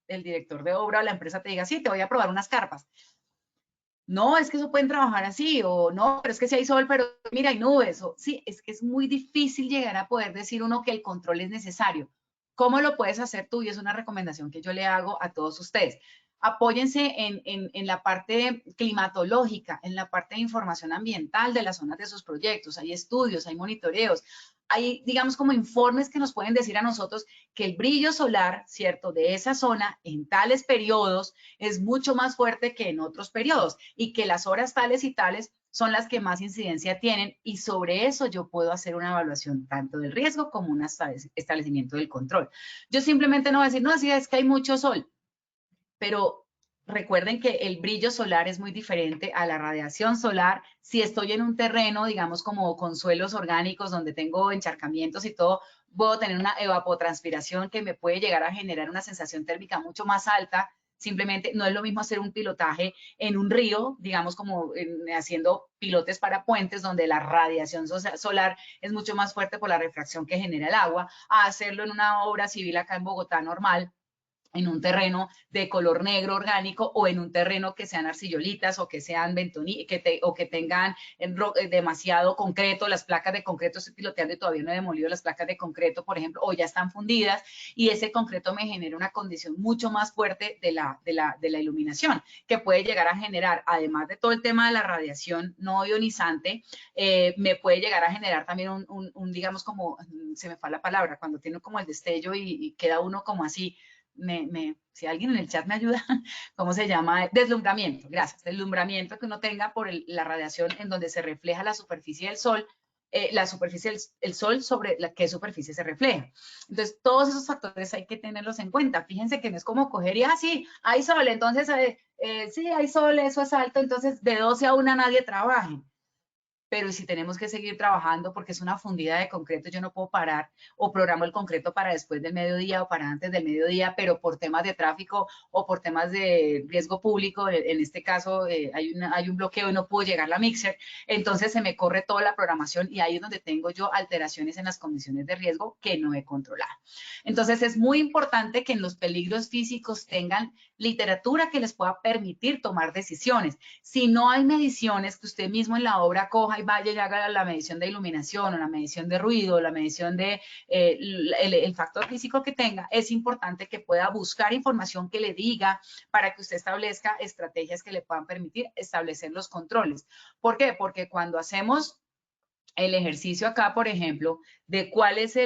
Speaker 7: el director de obra o la empresa te diga, sí, te voy a probar unas carpas? No, es que eso pueden trabajar así, o no, pero es que si hay sol, pero mira, hay nubes, o sí, es que es muy difícil llegar a poder decir uno que el control es necesario. ¿Cómo lo puedes hacer tú? Y es una recomendación que yo le hago a todos ustedes. apóyense en la parte climatológica, en la parte de información ambiental de las zonas de sus proyectos. Hay estudios, hay monitoreos, hay, digamos, como informes que nos pueden decir a nosotros que el brillo solar, ¿cierto?, de esa zona en tales periodos es mucho más fuerte que en otros periodos y que las horas tales y tales son las que más incidencia tienen, y sobre eso yo puedo hacer una evaluación tanto del riesgo como un establecimiento del control. Yo simplemente no voy a decir, no, sí, es que hay mucho sol, pero recuerden que el brillo solar es muy diferente a la radiación solar. Si estoy en un terreno, digamos, como con suelos orgánicos donde tengo encharcamientos y todo, puedo tener una evapotranspiración que me puede llegar a generar una sensación térmica mucho más alta. Simplemente no es lo mismo hacer un pilotaje en un río, digamos, como haciendo pilotes para puentes, donde la radiación solar es mucho más fuerte por la refracción que genera el agua, a hacerlo en una obra civil acá en Bogotá normal, en un terreno de color negro orgánico, o en un terreno que sean arcillolitas o que sean o que tengan demasiado concreto. Las placas de concreto, estoy piloteando y todavía no he demolido las placas de concreto, por ejemplo, o ya están fundidas, y ese concreto me genera una condición mucho más fuerte de la iluminación, que puede llegar a generar, además de todo el tema de la radiación no ionizante, me puede llegar a generar también digamos, como, se me fue la palabra, cuando tiene como el destello y queda uno como así. Si alguien en el chat me ayuda, ¿cómo se llama? Deslumbramiento, gracias. Deslumbramiento que uno tenga por la radiación en donde se refleja la superficie del sol, la superficie del sol sobre qué superficie se refleja. Entonces, todos esos factores hay que tenerlos en cuenta. Fíjense que no es como coger y, sí, hay sol, entonces, sí, hay sol, eso es alto, entonces de 12 a 1 nadie trabaje. Pero si tenemos que seguir trabajando porque es una fundida de concreto, yo no puedo parar, o programo el concreto para después del mediodía o para antes del mediodía, pero por temas de tráfico o por temas de riesgo público, en este caso hay un bloqueo y no puedo llegar a la mixer, entonces se me corre toda la programación, y ahí es donde tengo yo alteraciones en las condiciones de riesgo que no he controlado. Entonces es muy importante que en los peligros físicos tengan literatura que les pueda permitir tomar decisiones. Si no hay mediciones, que usted mismo en la obra coja y vaya y haga la medición de iluminación, o la medición de ruido, o la medición de el factor físico que tenga, es importante que pueda buscar información que le diga, para que usted establezca estrategias que le puedan permitir establecer los controles. ¿Por qué? Porque cuando hacemos el ejercicio acá, por ejemplo, de cuál es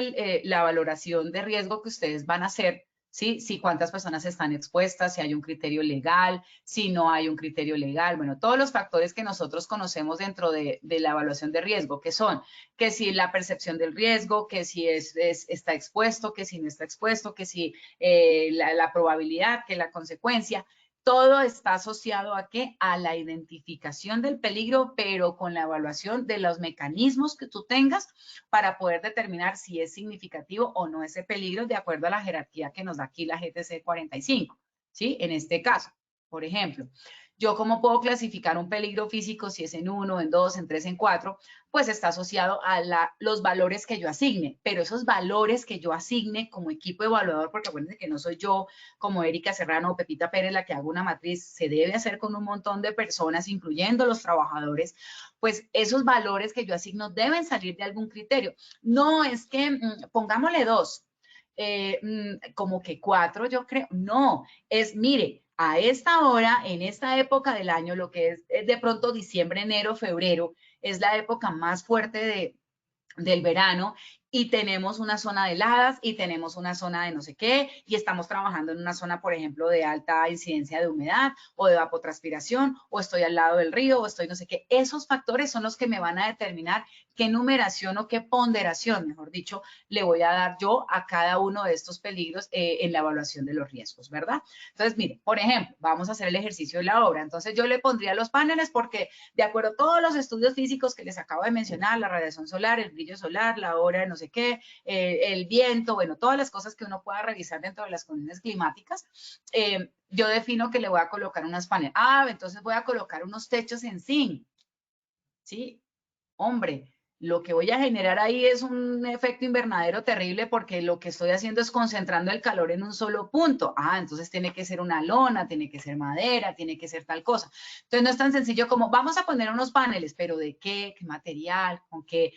Speaker 7: la valoración de riesgo que ustedes van a hacer, ¿sí? Si cuántas personas están expuestas, si hay un criterio legal, si no hay un criterio legal, bueno, todos los factores que nosotros conocemos dentro de la evaluación de riesgo, que son, que si la percepción del riesgo, que si está expuesto, que si no está expuesto, que si la probabilidad, que la consecuencia. Todo está asociado ¿a qué? A la identificación del peligro, pero con la evaluación de los mecanismos que tú tengas para poder determinar si es significativo o no ese peligro, de acuerdo a la jerarquía que nos da aquí la GTC 45, ¿sí? En este caso, por ejemplo, yo cómo puedo clasificar un peligro físico, si es en 1, en 2, en 3, en 4, pues está asociado a los valores que yo asigne, pero esos valores que yo asigne como equipo evaluador, porque acuérdense que no soy yo como Erika Serrano o Pepita Pérez la que hago una matriz, se debe hacer con un montón de personas, incluyendo los trabajadores, pues esos valores que yo asigno deben salir de algún criterio. No es que, pongámosle 2, como que 4 yo creo, no, es mire, a esta hora, en esta época del año, lo que es de pronto diciembre, enero, febrero, es la época más fuerte del verano, y tenemos una zona de heladas y tenemos una zona de no sé qué, y estamos trabajando en una zona, por ejemplo, de alta incidencia de humedad o de evapotranspiración, o estoy al lado del río, o estoy no sé qué. Esos factores son los que me van a determinar qué numeración o qué ponderación, mejor dicho, le voy a dar yo a cada uno de estos peligros en la evaluación de los riesgos, ¿verdad? Entonces, mire, por ejemplo, vamos a hacer el ejercicio de la obra. Entonces, yo le pondría los paneles porque, de acuerdo a todos los estudios físicos que les acabo de mencionar, la radiación solar, el brillo solar, la hora de no sé qué, el viento, bueno, todas las cosas que uno pueda revisar dentro de las condiciones climáticas, yo defino que le voy a colocar unas paneles. Entonces voy a colocar unos techos en zinc, ¿sí? Hombre, lo que voy a generar ahí es un efecto invernadero terrible, porque lo que estoy haciendo es concentrando el calor en un solo punto. Entonces tiene que ser una lona, tiene que ser madera, tiene que ser tal cosa. Entonces no es tan sencillo como vamos a poner unos paneles, pero ¿de qué? ¿Qué material? ¿Con qué?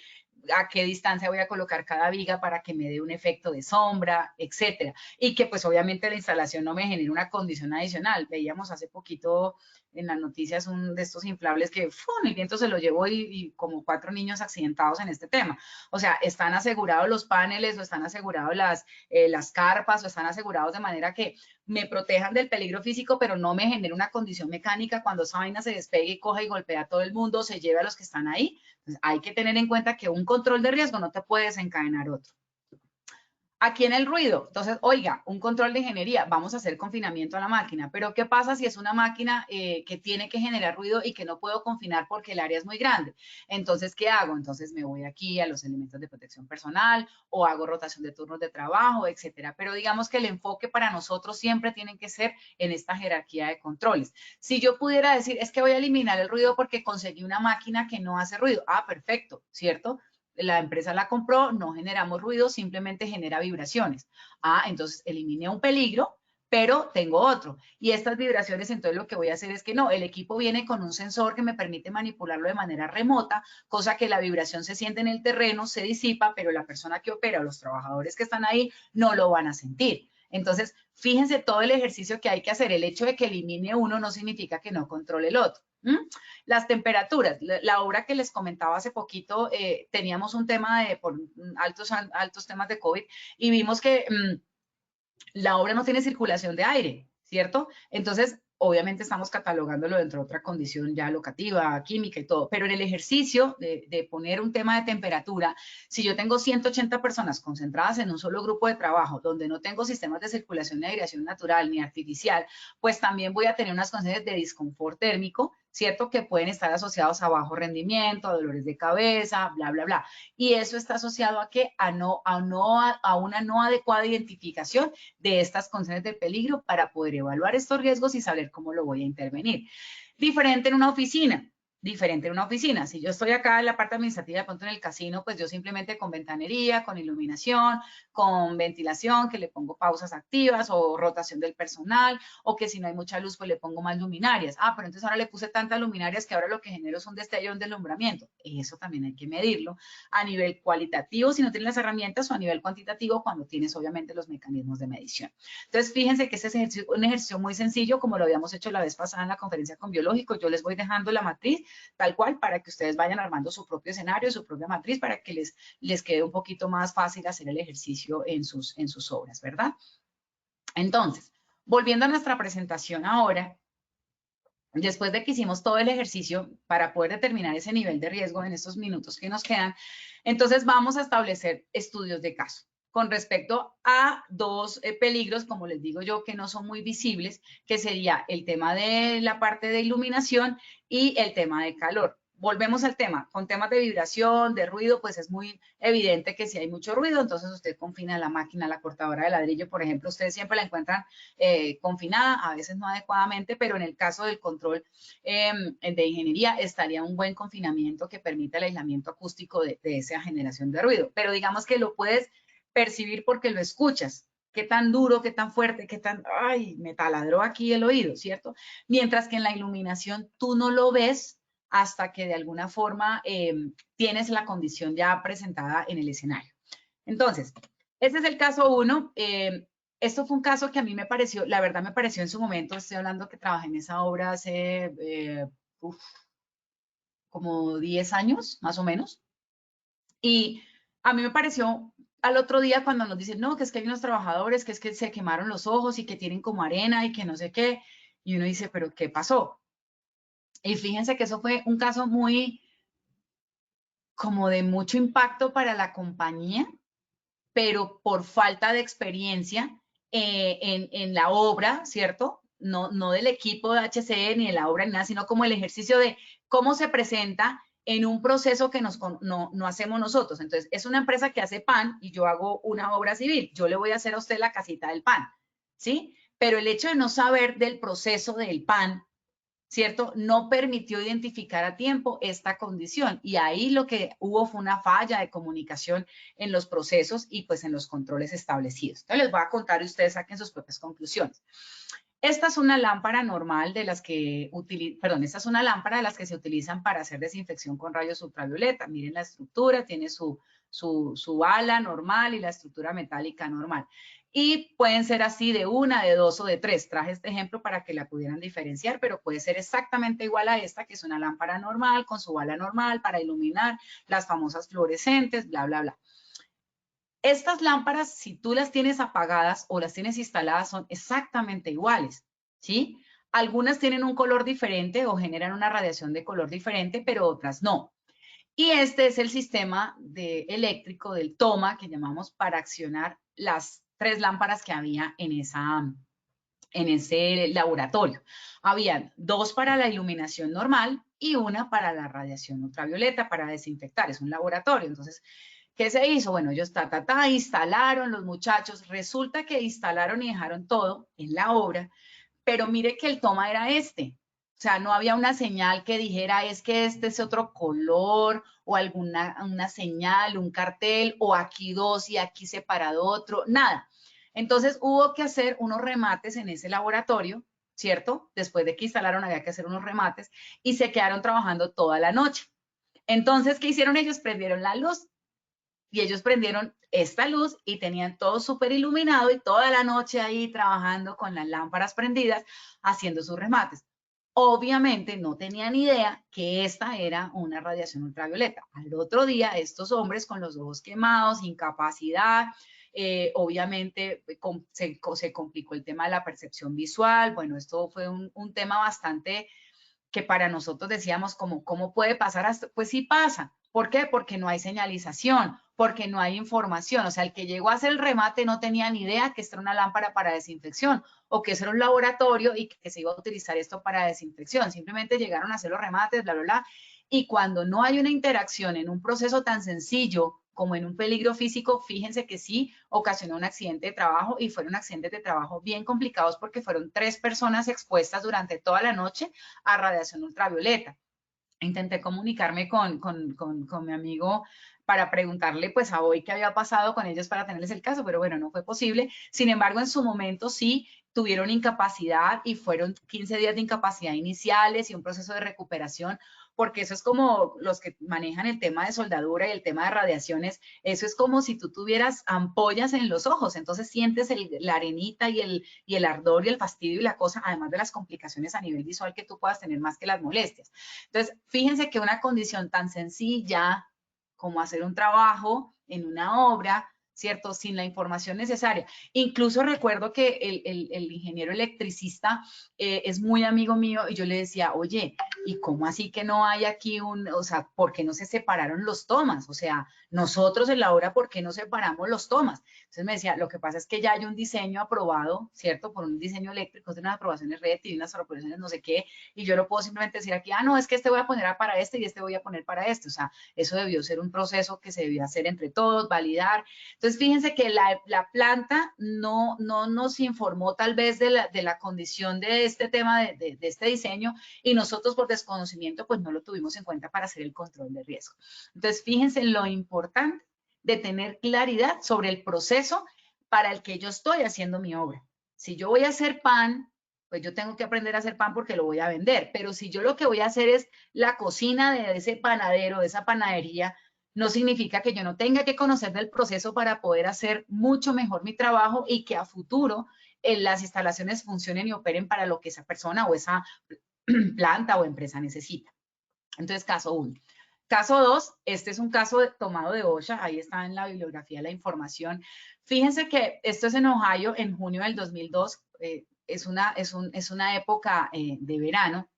Speaker 7: a qué distancia voy a colocar cada viga para que me dé un efecto de sombra, etcétera. Y que pues obviamente la instalación no me genere una condición adicional. Veíamos hace poquito en las noticias un de estos inflables que el viento se lo llevó y como 4 niños accidentados en este tema. O sea, están asegurados los paneles o están asegurados las carpas o están asegurados de manera que me protejan del peligro físico, pero no me genere una condición mecánica cuando esa vaina se despegue y coja y golpea a todo el mundo, se lleve a los que están ahí. Entonces, hay que tener en cuenta que un control de riesgo no te puede desencadenar otro. Aquí en el ruido, entonces, oiga, un control de ingeniería, vamos a hacer confinamiento a la máquina, pero ¿qué pasa si es una máquina que tiene que generar ruido y que no puedo confinar porque el área es muy grande? Entonces, ¿qué hago? Entonces me voy aquí a los elementos de protección personal o hago rotación de turnos de trabajo, etcétera. Pero digamos que el enfoque para nosotros siempre tiene que ser en esta jerarquía de controles. Si yo pudiera decir, es que voy a eliminar el ruido porque conseguí una máquina que no hace ruido. Ah, perfecto, ¿cierto? La empresa la compró, no generamos ruido, simplemente genera vibraciones. Ah, entonces eliminé un peligro, pero tengo otro. Y estas vibraciones, entonces lo que voy a hacer es que no, el equipo viene con un sensor que me permite manipularlo de manera remota, cosa que la vibración se siente en el terreno, se disipa, pero la persona que opera o los trabajadores que están ahí no lo van a sentir. Entonces, fíjense todo el ejercicio que hay que hacer. El hecho de que elimine uno no significa que no controle el otro. Las temperaturas, la obra que les comentaba hace poquito, teníamos un tema por altos temas de COVID y vimos que la obra no tiene circulación de aire, ¿cierto? Entonces, obviamente estamos catalogándolo dentro de otra condición ya locativa, química y todo, pero en el ejercicio de poner un tema de temperatura, si yo tengo 180 personas concentradas en un solo grupo de trabajo, donde no tengo sistemas de circulación de aireación natural ni artificial, pues también voy a tener unas condiciones de disconfort térmico, ¿cierto? Que pueden estar asociados a bajo rendimiento, a dolores de cabeza, bla, bla, bla. Y eso está asociado a qué? A una no adecuada identificación de estas condiciones de peligro para poder evaluar estos riesgos y saber cómo lo voy a intervenir. Diferente en una oficina. Si yo estoy acá en la parte administrativa, de pronto en el casino, pues yo simplemente con ventanería, con iluminación, con ventilación, que le pongo pausas activas o rotación del personal, o que si no hay mucha luz, pues le pongo más luminarias. Ah, pero entonces ahora le puse tantas luminarias que ahora lo que genero es un destello, un deslumbramiento. Eso también hay que medirlo a nivel cualitativo, si no tienes las herramientas, o a nivel cuantitativo, cuando tienes obviamente los mecanismos de medición. Entonces, fíjense que ese es un ejercicio muy sencillo, como lo habíamos hecho la vez pasada en la conferencia con biológicos. Yo les voy dejando la matriz tal cual para que ustedes vayan armando su propio escenario, su propia matriz, para que les quede un poquito más fácil hacer el ejercicio en sus obras, ¿verdad? Entonces, volviendo a nuestra presentación ahora, después de que hicimos todo el ejercicio para poder determinar ese nivel de riesgo en estos minutos que nos quedan, entonces vamos a establecer estudios de caso con respecto a dos peligros, como les digo yo, que no son muy visibles, que sería el tema de la parte de iluminación y el tema de calor. Volvemos al tema, con temas de vibración, de ruido, pues es muy evidente que si hay mucho ruido, entonces usted confina la máquina, la cortadora de ladrillo, por ejemplo, ustedes siempre la encuentran confinada, a veces no adecuadamente, pero en el caso del control de ingeniería estaría un buen confinamiento que permita el aislamiento acústico de esa generación de ruido. Pero digamos que lo puedes percibir porque lo escuchas. Qué tan duro, qué tan fuerte, qué tan, ay, me taladró aquí el oído, ¿cierto? Mientras que en la iluminación tú no lo ves hasta que de alguna forma tienes la condición ya presentada en el escenario. Entonces, ese es el caso 1. Esto fue un caso que a mí me pareció, la verdad me pareció en su momento, estoy hablando que trabajé en esa obra hace como 10 años, más o menos. Y a mí me pareció al otro día cuando nos dicen, no, que es que hay unos trabajadores, que es que se quemaron los ojos y que tienen como arena y que no sé qué. Y uno dice, ¿pero qué pasó? Y fíjense que eso fue un caso muy, como de mucho impacto para la compañía, pero por falta de experiencia en la obra, ¿cierto? No del equipo de HCE ni de la obra ni nada, sino como el ejercicio de cómo se presenta en un proceso que no hacemos nosotros. Entonces, es una empresa que hace pan y yo hago una obra civil. Yo le voy a hacer a usted la casita del pan, ¿sí? Pero el hecho de no saber del proceso del pan, ¿cierto? No permitió identificar a tiempo esta condición y ahí lo que hubo fue una falla de comunicación en los procesos y pues en los controles establecidos. Entonces les voy a contar y ustedes saquen sus propias conclusiones. Esta es una lámpara normal de las que esta es una lámpara de las que se utilizan para hacer desinfección con rayos ultravioleta. Miren la estructura, tiene su ala normal y la estructura metálica normal. Y pueden ser así de una, de dos o de tres. Traje este ejemplo para que la pudieran diferenciar, pero puede ser exactamente igual a esta, que es una lámpara normal con su ala normal para iluminar las famosas fluorescentes, bla, bla, bla. Estas lámparas, si tú las tienes apagadas o las tienes instaladas, son exactamente iguales, ¿sí? Algunas tienen un color diferente o generan una radiación de color diferente, pero otras no. Y este es el sistema eléctrico del toma que llamamos para accionar las 3 lámparas que había en ese laboratorio. Habían 2 para la iluminación normal y una para la radiación ultravioleta, para desinfectar. Es un laboratorio, entonces, ¿qué se hizo? Bueno, ellos instalaron los muchachos. Resulta que instalaron y dejaron todo en la obra, pero mire que el toma era este. O sea, no había una señal que dijera es que este es otro color o una señal, un cartel, o aquí 2 y aquí separado otro, nada. Entonces hubo que hacer unos remates en ese laboratorio, ¿cierto? Después de que instalaron había que hacer unos remates y se quedaron trabajando toda la noche. Entonces, ¿qué hicieron ellos? Prendieron la luz. Y ellos prendieron esta luz y tenían todo súper iluminado y toda la noche ahí trabajando con las lámparas prendidas, haciendo sus remates. Obviamente no tenían idea que esta era una radiación ultravioleta. Al otro día, estos hombres con los ojos quemados, incapacidad, obviamente se complicó el tema de la percepción visual. Bueno, esto fue un tema bastante que para nosotros decíamos como, ¿cómo puede pasar esto? Pues sí pasa. ¿Por qué? Porque no hay señalización, porque no hay información. O sea, el que llegó a hacer el remate no tenía ni idea que esta era una lámpara para desinfección o que eso era un laboratorio y que se iba a utilizar esto para desinfección. Simplemente llegaron a hacer los remates, bla, bla, bla. Y cuando no hay una interacción en un proceso tan sencillo como en un peligro físico, fíjense que sí ocasionó un accidente de trabajo y fueron accidentes de trabajo bien complicados porque fueron 3 personas expuestas durante toda la noche a radiación ultravioleta. Intenté comunicarme con mi amigo para preguntarle pues a hoy qué había pasado con ellos para tenerles el caso, pero bueno, no fue posible. Sin embargo, en su momento sí tuvieron incapacidad y fueron 15 días de incapacidad iniciales y un proceso de recuperación, porque eso es como los que manejan el tema de soldadura y el tema de radiaciones, eso es como si tú tuvieras ampollas en los ojos, entonces sientes la arenita y el ardor y el fastidio y la cosa, además de las complicaciones a nivel visual que tú puedas tener más que las molestias. Entonces, fíjense que una condición tan sencilla como hacer un trabajo en una obra, ¿cierto? Sin la información necesaria. Incluso recuerdo que el ingeniero electricista es muy amigo mío y yo le decía, oye, ¿y cómo así que no hay aquí o sea, ¿por qué no se separaron los tomas? O sea, nosotros en la obra, ¿por qué no separamos los tomas? Entonces me decía, lo que pasa es que ya hay un diseño aprobado, ¿cierto? Por un diseño eléctrico, de unas aprobaciones RET y unas aprobaciones no sé qué, y yo lo puedo simplemente decir aquí, no, es que este voy a poner para este y este voy a poner para este. O sea, eso debió ser un proceso que se debió hacer entre todos, validar. Entonces, fíjense que la planta no nos informó tal vez de la condición de este tema, de este diseño, y nosotros por desconocimiento pues no lo tuvimos en cuenta para hacer el control de riesgo. Entonces, fíjense lo importante de tener claridad sobre el proceso para el que yo estoy haciendo mi obra. Si yo voy a hacer pan, pues yo tengo que aprender a hacer pan porque lo voy a vender, pero si yo lo que voy a hacer es la cocina de ese panadero, de esa panadería, no significa que yo no tenga que conocer del proceso para poder hacer mucho mejor mi trabajo y que a futuro las instalaciones funcionen y operen para lo que esa persona o esa planta o empresa necesita. Entonces, caso 1. Caso 2, este es un caso tomado de OSHA, ahí está en la bibliografía la información. Fíjense que esto es en Ohio en junio del 2002, es una época de verano,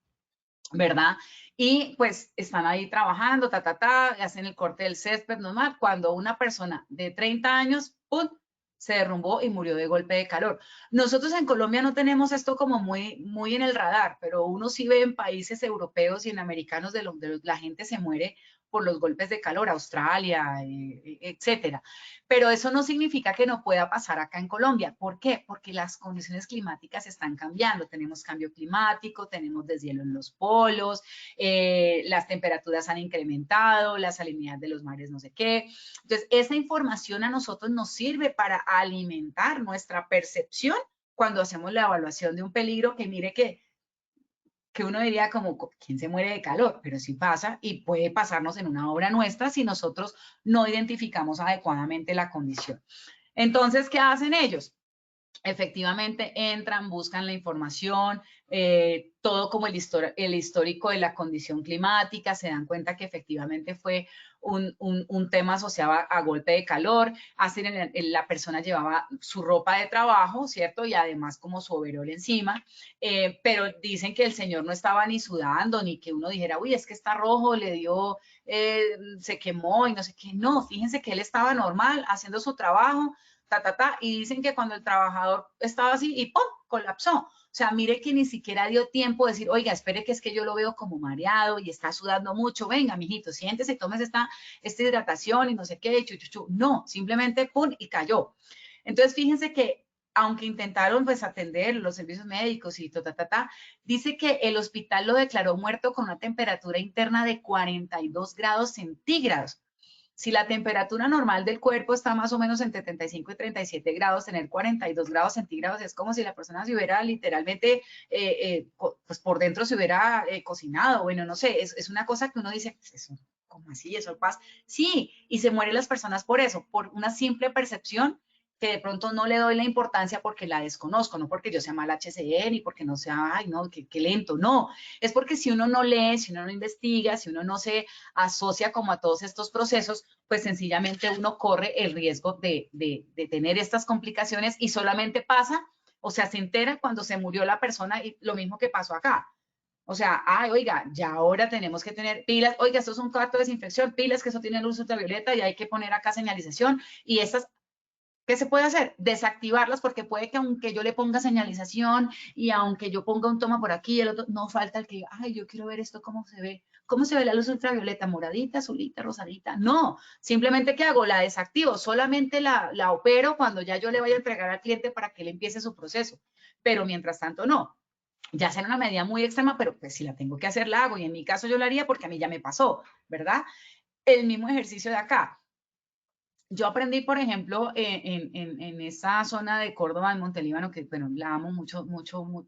Speaker 7: ¿verdad? Y pues están ahí trabajando, hacen el corte del césped normal, cuando una persona de 30 años, ¡pum!, se derrumbó y murió de golpe de calor. Nosotros en Colombia no tenemos esto como muy en el radar, pero uno sí ve en países europeos y en americanos donde la gente se muere por los golpes de calor, Australia, etcétera. Pero eso no significa que no pueda pasar acá en Colombia. ¿Por qué? Porque las condiciones climáticas están cambiando. Tenemos cambio climático, tenemos deshielo en los polos, las temperaturas han incrementado, la salinidad de los mares no sé qué. Entonces, esa información a nosotros nos sirve para alimentar nuestra percepción cuando hacemos la evaluación de un peligro, que mire que uno diría como, ¿quién se muere de calor? Pero sí pasa y puede pasarnos en una obra nuestra si nosotros no identificamos adecuadamente la condición. Entonces, ¿qué hacen ellos? Efectivamente entran, buscan la información, todo como el histórico de la condición climática, se dan cuenta que efectivamente fue un tema asociado a golpe de calor, la persona llevaba su ropa de trabajo, ¿cierto? Y además como su overol encima, pero dicen que el señor no estaba ni sudando, ni que uno dijera, uy, es que está rojo, le dio, se quemó y no sé qué. No, fíjense que él estaba normal, haciendo su trabajo, y dicen que cuando el trabajador estaba así y ¡pum!, colapsó. O sea, mire que ni siquiera dio tiempo de decir, oiga, espere que es que yo lo veo como mareado y está sudando mucho, venga, mijito, siéntese, tómese esta hidratación y no sé qué, No, simplemente ¡pum!, y cayó. Entonces, fíjense que aunque intentaron pues atender los servicios médicos y dice que el hospital lo declaró muerto con una temperatura interna de 42 grados centígrados. Si la temperatura normal del cuerpo está más o menos entre 35 y 37 grados, tener 42 grados centígrados es como si la persona se hubiera literalmente, pues por dentro se hubiera cocinado. Bueno, no sé, es una cosa que uno dice, pues eso, ¿cómo así? ¿Eso pasa? Sí, y se mueren las personas por eso, por una simple percepción que de pronto no le doy la importancia porque la desconozco, no porque yo sea mal HCE, ni porque no sea, ay, no, qué lento, no. Es porque si uno no lee, si uno no investiga, si uno no se asocia como a todos estos procesos, pues sencillamente uno corre el riesgo de tener estas complicaciones y solamente pasa, o sea, se entera cuando se murió la persona y lo mismo que pasó acá. O sea, ay, oiga, ya ahora tenemos que tener pilas, oiga, esto es un cuarto de desinfección, pilas que eso tiene luz ultravioleta y hay que poner acá señalización y estas. ¿Qué se puede hacer? Desactivarlas, porque puede que aunque yo le ponga señalización y aunque yo ponga un toma por aquí y el otro, no falta el que diga, ay, yo quiero ver esto, ¿cómo se ve? ¿Cómo se ve la luz ultravioleta? ¿Moradita, azulita, rosadita? No, simplemente ¿qué hago? La desactivo, solamente la opero cuando ya yo le vaya a entregar al cliente para que él empiece su proceso. Pero mientras tanto, no. Ya sea en una medida muy extrema, pero pues si la tengo que hacer, la hago. Y en mi caso yo la haría porque a mí ya me pasó, ¿verdad? El mismo ejercicio de acá. Yo aprendí, por ejemplo, en esa zona de Córdoba, en Montelíbano, que, bueno, la amo mucho,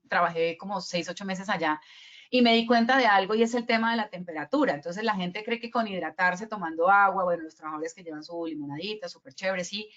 Speaker 7: trabajé como 6, 8 meses allá, y me di cuenta de algo, y es el tema de la temperatura. Entonces, la gente cree que con hidratarse, tomando agua, bueno, los trabajadores que llevan su limonadita, súper chévere, sí,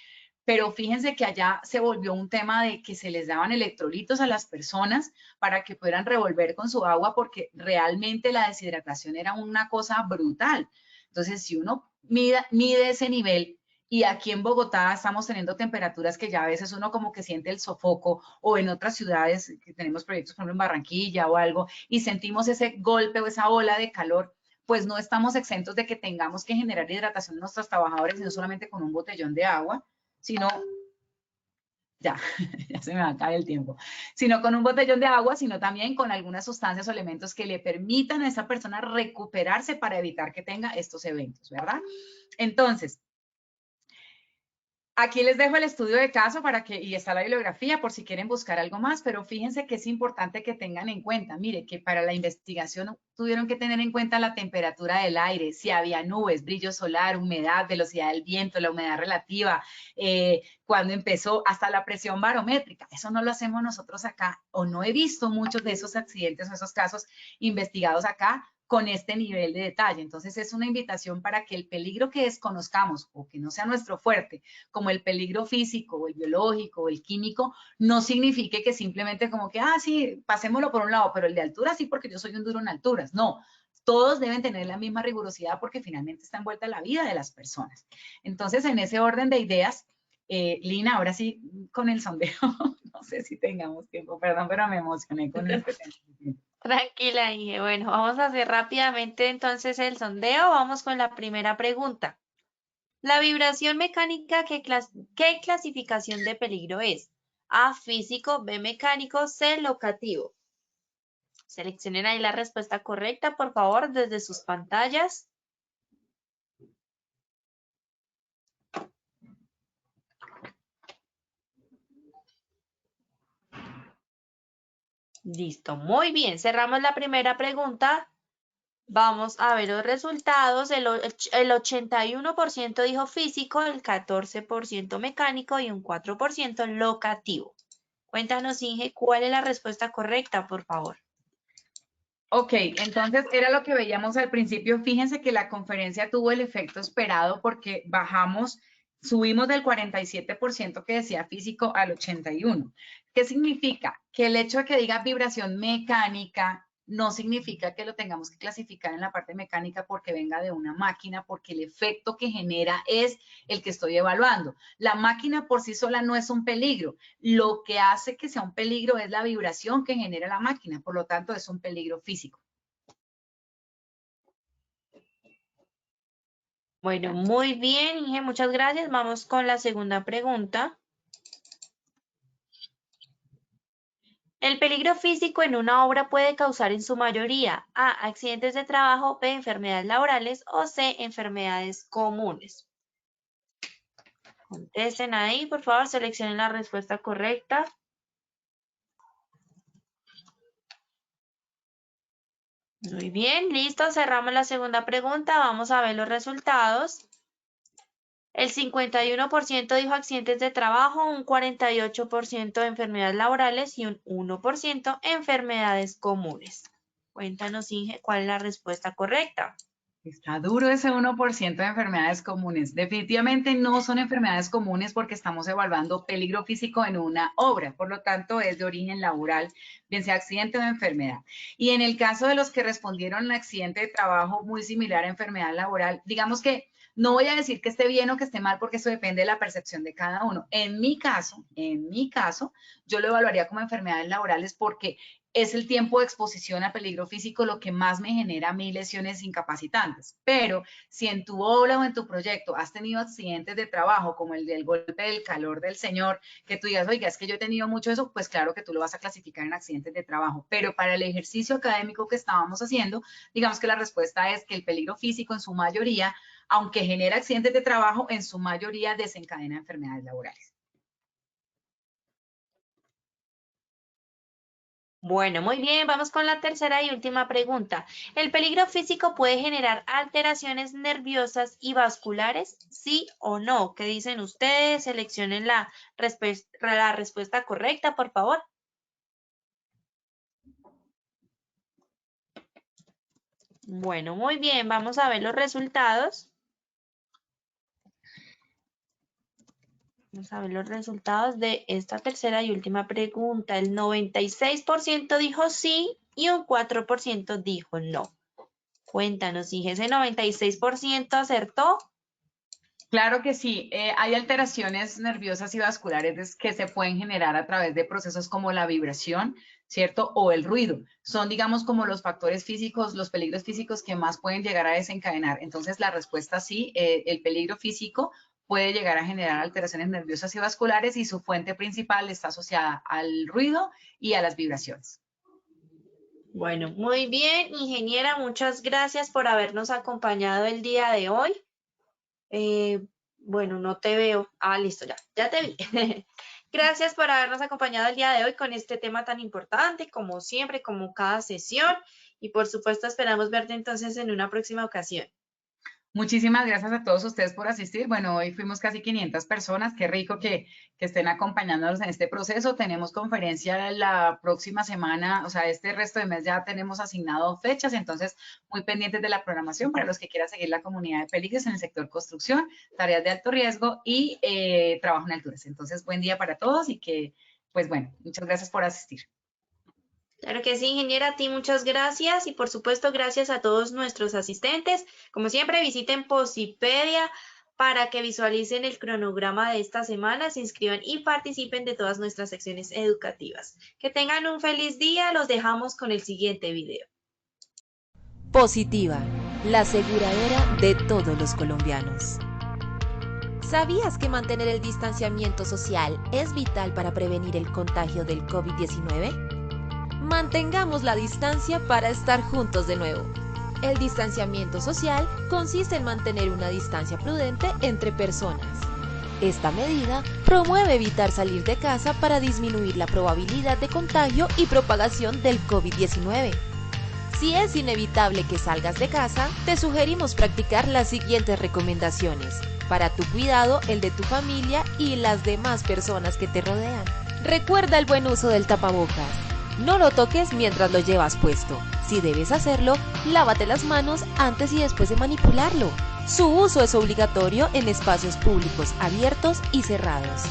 Speaker 7: pero fíjense que allá se volvió un tema de que se les daban electrolitos a las personas para que pudieran revolver con su agua, porque realmente la deshidratación era una cosa brutal. Entonces, si uno mide ese nivel, y aquí en Bogotá estamos teniendo temperaturas que ya a veces uno como que siente el sofoco, o en otras ciudades que tenemos proyectos, por ejemplo en Barranquilla o algo, y sentimos ese golpe o esa ola de calor, pues no estamos exentos de que tengamos que generar hidratación a nuestros trabajadores, y no solamente con un botellón de agua, sino, ya, ya se me va a caer el tiempo, sino con un botellón de agua, sino también con algunas sustancias o elementos que le permitan a esa persona recuperarse para evitar que tenga estos eventos, ¿verdad? Entonces, aquí les dejo el estudio de caso y está la bibliografía por si quieren buscar algo más, pero fíjense que es importante que tengan en cuenta, mire, que para la investigación tuvieron que tener en cuenta la temperatura del aire, si había nubes, brillo solar, humedad, velocidad del viento, la humedad relativa, cuando empezó, hasta la presión barométrica. Eso no lo hacemos nosotros acá, o no he visto muchos de esos accidentes o esos casos investigados acá con este nivel de detalle. Entonces, es una invitación para que el peligro que desconozcamos o que no sea nuestro fuerte, como el peligro físico o el biológico o el químico, no signifique que simplemente como que, sí, pasémoslo por un lado, pero el de altura sí, porque yo soy un duro en alturas. No, todos deben tener la misma rigurosidad porque finalmente está envuelta la vida de las personas. Entonces, en ese orden de ideas, Lina, ahora sí, con el sondeo, no sé si tengamos tiempo, perdón, pero me emocioné con este tema.
Speaker 6: Tranquila, Inge. Bueno, vamos a hacer rápidamente entonces el sondeo. Vamos con la primera pregunta. La vibración mecánica, ¿qué clasificación de peligro es? A, físico, B, mecánico, C, locativo. Seleccionen ahí la respuesta correcta, por favor, desde sus pantallas. Listo, muy bien. Cerramos la primera pregunta. Vamos a ver los resultados. El 81% dijo físico, el 14% mecánico y un 4% locativo. Cuéntanos, Inge, ¿cuál es la respuesta correcta, por favor?
Speaker 7: Ok, entonces era lo que veíamos al principio. Fíjense que la conferencia tuvo el efecto esperado porque subimos del 47% que decía físico al 81%. ¿Qué significa? Que el hecho de que diga vibración mecánica no significa que lo tengamos que clasificar en la parte mecánica porque venga de una máquina, porque el efecto que genera es el que estoy evaluando. La máquina por sí sola no es un peligro. Lo que hace que sea un peligro es la vibración que genera la máquina. Por lo tanto, es un peligro físico.
Speaker 6: Bueno, muy bien, Inge, muchas gracias. Vamos con la segunda pregunta. El peligro físico en una obra puede causar en su mayoría A, accidentes de trabajo, B, enfermedades laborales o C, enfermedades comunes. Contesten ahí, por favor, seleccionen la respuesta correcta. Muy bien, listo, cerramos la segunda pregunta. Vamos a ver los resultados. El 51% dijo accidentes de trabajo, un 48% enfermedades laborales y un 1% enfermedades comunes. Cuéntanos, Inge, ¿cuál es la respuesta correcta?
Speaker 7: Está duro ese 1% de enfermedades comunes. Definitivamente no son enfermedades comunes porque estamos evaluando peligro físico en una obra. Por lo tanto, es de origen laboral, bien sea accidente o enfermedad. Y en el caso de los que respondieron accidente de trabajo, muy similar a enfermedad laboral, digamos que no voy a decir que esté bien o que esté mal porque eso depende de la percepción de cada uno. En mi caso, yo lo evaluaría como enfermedades laborales porque es el tiempo de exposición a peligro físico lo que más me genera a mí lesiones incapacitantes. Pero si en tu obra o en tu proyecto has tenido accidentes de trabajo, como el del golpe del calor del señor, que tú digas, oiga, es que yo he tenido mucho eso, pues claro que tú lo vas a clasificar en accidentes de trabajo. Pero para el ejercicio académico que estábamos haciendo, digamos que la respuesta es que el peligro físico en su mayoría, aunque genera accidentes de trabajo, en su mayoría desencadena enfermedades laborales.
Speaker 6: Bueno, muy bien, vamos con la tercera y última pregunta. ¿El peligro físico puede generar alteraciones nerviosas y vasculares? ¿Sí o no? ¿Qué dicen ustedes? Seleccionen la respuesta correcta, por favor. Bueno, muy bien, vamos a ver los resultados. Vamos a ver los resultados de esta tercera y última pregunta. El 96% dijo sí y un 4% dijo no. Cuéntanos, si ese 96% acertó.
Speaker 7: Claro que sí, hay alteraciones nerviosas y vasculares que se pueden generar a través de procesos como la vibración, ¿cierto? O el ruido. Son, digamos, como los factores físicos, los peligros físicos que más pueden llegar a desencadenar. Entonces, la respuesta sí, el peligro físico puede llegar a generar alteraciones nerviosas y vasculares y su fuente principal está asociada al ruido y a las vibraciones.
Speaker 6: Bueno, muy bien, ingeniera, muchas gracias por habernos acompañado el día de hoy. Bueno, no te veo. Ah, listo, ya te vi. Gracias por habernos acompañado el día de hoy con este tema tan importante, como siempre, como cada sesión. Y por supuesto, esperamos verte entonces en una próxima ocasión.
Speaker 7: Muchísimas gracias a todos ustedes por asistir. Bueno, hoy fuimos casi 500 personas. Qué rico que estén acompañándonos en este proceso. Tenemos conferencia la próxima semana, o sea, este resto de mes ya tenemos asignado fechas, entonces muy pendientes de la programación para los que quieran seguir la comunidad de peligros en el sector construcción, tareas de alto riesgo y trabajo en alturas. Entonces, buen día para todos y que, pues bueno, muchas gracias por asistir.
Speaker 6: Claro que sí, ingeniera, a ti muchas gracias y por supuesto gracias a todos nuestros asistentes. Como siempre, visiten Posipedia para que visualicen el cronograma de esta semana, se inscriban y participen de todas nuestras secciones educativas. Que tengan un feliz día, los dejamos con el siguiente video.
Speaker 8: Positiva, la aseguradora de todos los colombianos. ¿Sabías que mantener el distanciamiento social es vital para prevenir el contagio del COVID-19? Mantengamos la distancia para estar juntos de nuevo. El distanciamiento social consiste en mantener una distancia prudente entre personas. Esta medida promueve evitar salir de casa para disminuir la probabilidad de contagio y propagación del COVID-19. Si es inevitable que salgas de casa, te sugerimos practicar las siguientes recomendaciones para tu cuidado, el de tu familia y las demás personas que te rodean. Recuerda el buen uso del tapabocas. No lo toques mientras lo llevas puesto. Si debes hacerlo, lávate las manos antes y después de manipularlo. Su uso es obligatorio en espacios públicos abiertos y cerrados.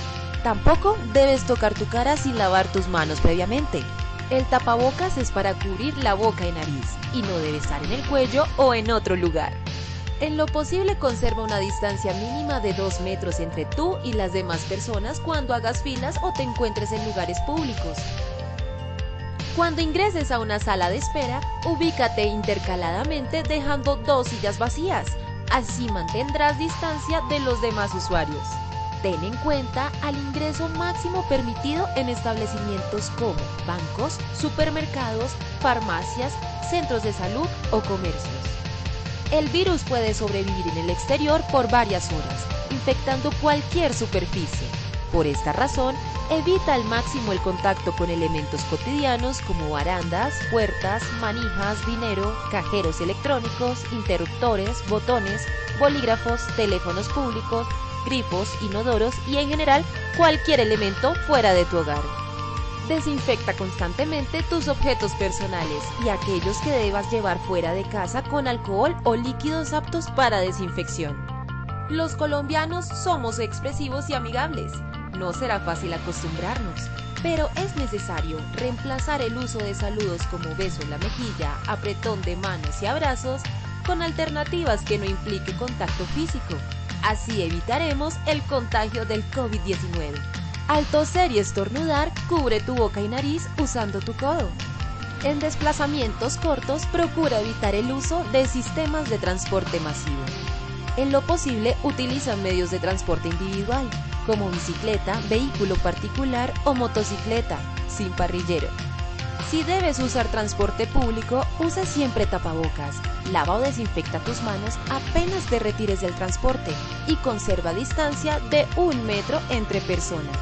Speaker 8: Tampoco debes tocar tu cara sin lavar tus manos previamente. El tapabocas es para cubrir la boca y nariz y no debe estar en el cuello o en otro lugar. En lo posible, conserva una distancia mínima de 2 metros entre tú y las demás personas cuando hagas filas o te encuentres en lugares públicos. Cuando ingreses a una sala de espera, ubícate intercaladamente dejando 2 sillas vacías. Así mantendrás distancia de los demás usuarios. Ten en cuenta al ingreso máximo permitido en establecimientos como bancos, supermercados, farmacias, centros de salud o comercios. El virus puede sobrevivir en el exterior por varias horas, infectando cualquier superficie. Por esta razón, evita al máximo el contacto con elementos cotidianos como barandas, puertas, manijas, dinero, cajeros electrónicos, interruptores, botones, bolígrafos, teléfonos públicos, grifos, inodoros y en general cualquier elemento fuera de tu hogar. Desinfecta constantemente tus objetos personales y aquellos que debas llevar fuera de casa con alcohol o líquidos aptos para desinfección. Los colombianos somos expresivos y amigables. No será fácil acostumbrarnos, pero es necesario reemplazar el uso de saludos como beso en la mejilla, apretón de manos y abrazos con alternativas que no implique contacto físico. Así evitaremos el contagio del COVID-19. Al toser y estornudar, cubre tu boca y nariz usando tu codo. En desplazamientos cortos, procura evitar el uso de sistemas de transporte masivo. En lo posible, utiliza medios de transporte individual, como bicicleta, vehículo particular o motocicleta, sin parrillero. Si debes usar transporte público, usa siempre tapabocas, lava o desinfecta tus manos apenas te retires del transporte y conserva distancia de 1 metro entre personas.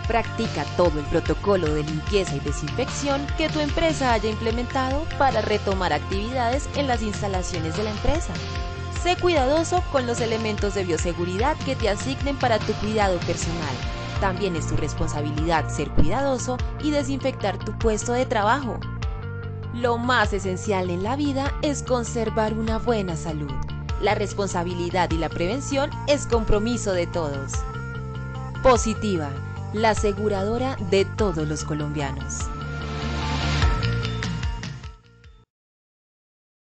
Speaker 8: Practica todo el protocolo de limpieza y desinfección que tu empresa haya implementado para retomar actividades en las instalaciones de la empresa. Sé cuidadoso con los elementos de bioseguridad que te asignen para tu cuidado personal. También es tu responsabilidad ser cuidadoso y desinfectar tu puesto de trabajo. Lo más esencial en la vida es conservar una buena salud. La responsabilidad y la prevención es compromiso de todos. Positiva, la aseguradora de todos los colombianos.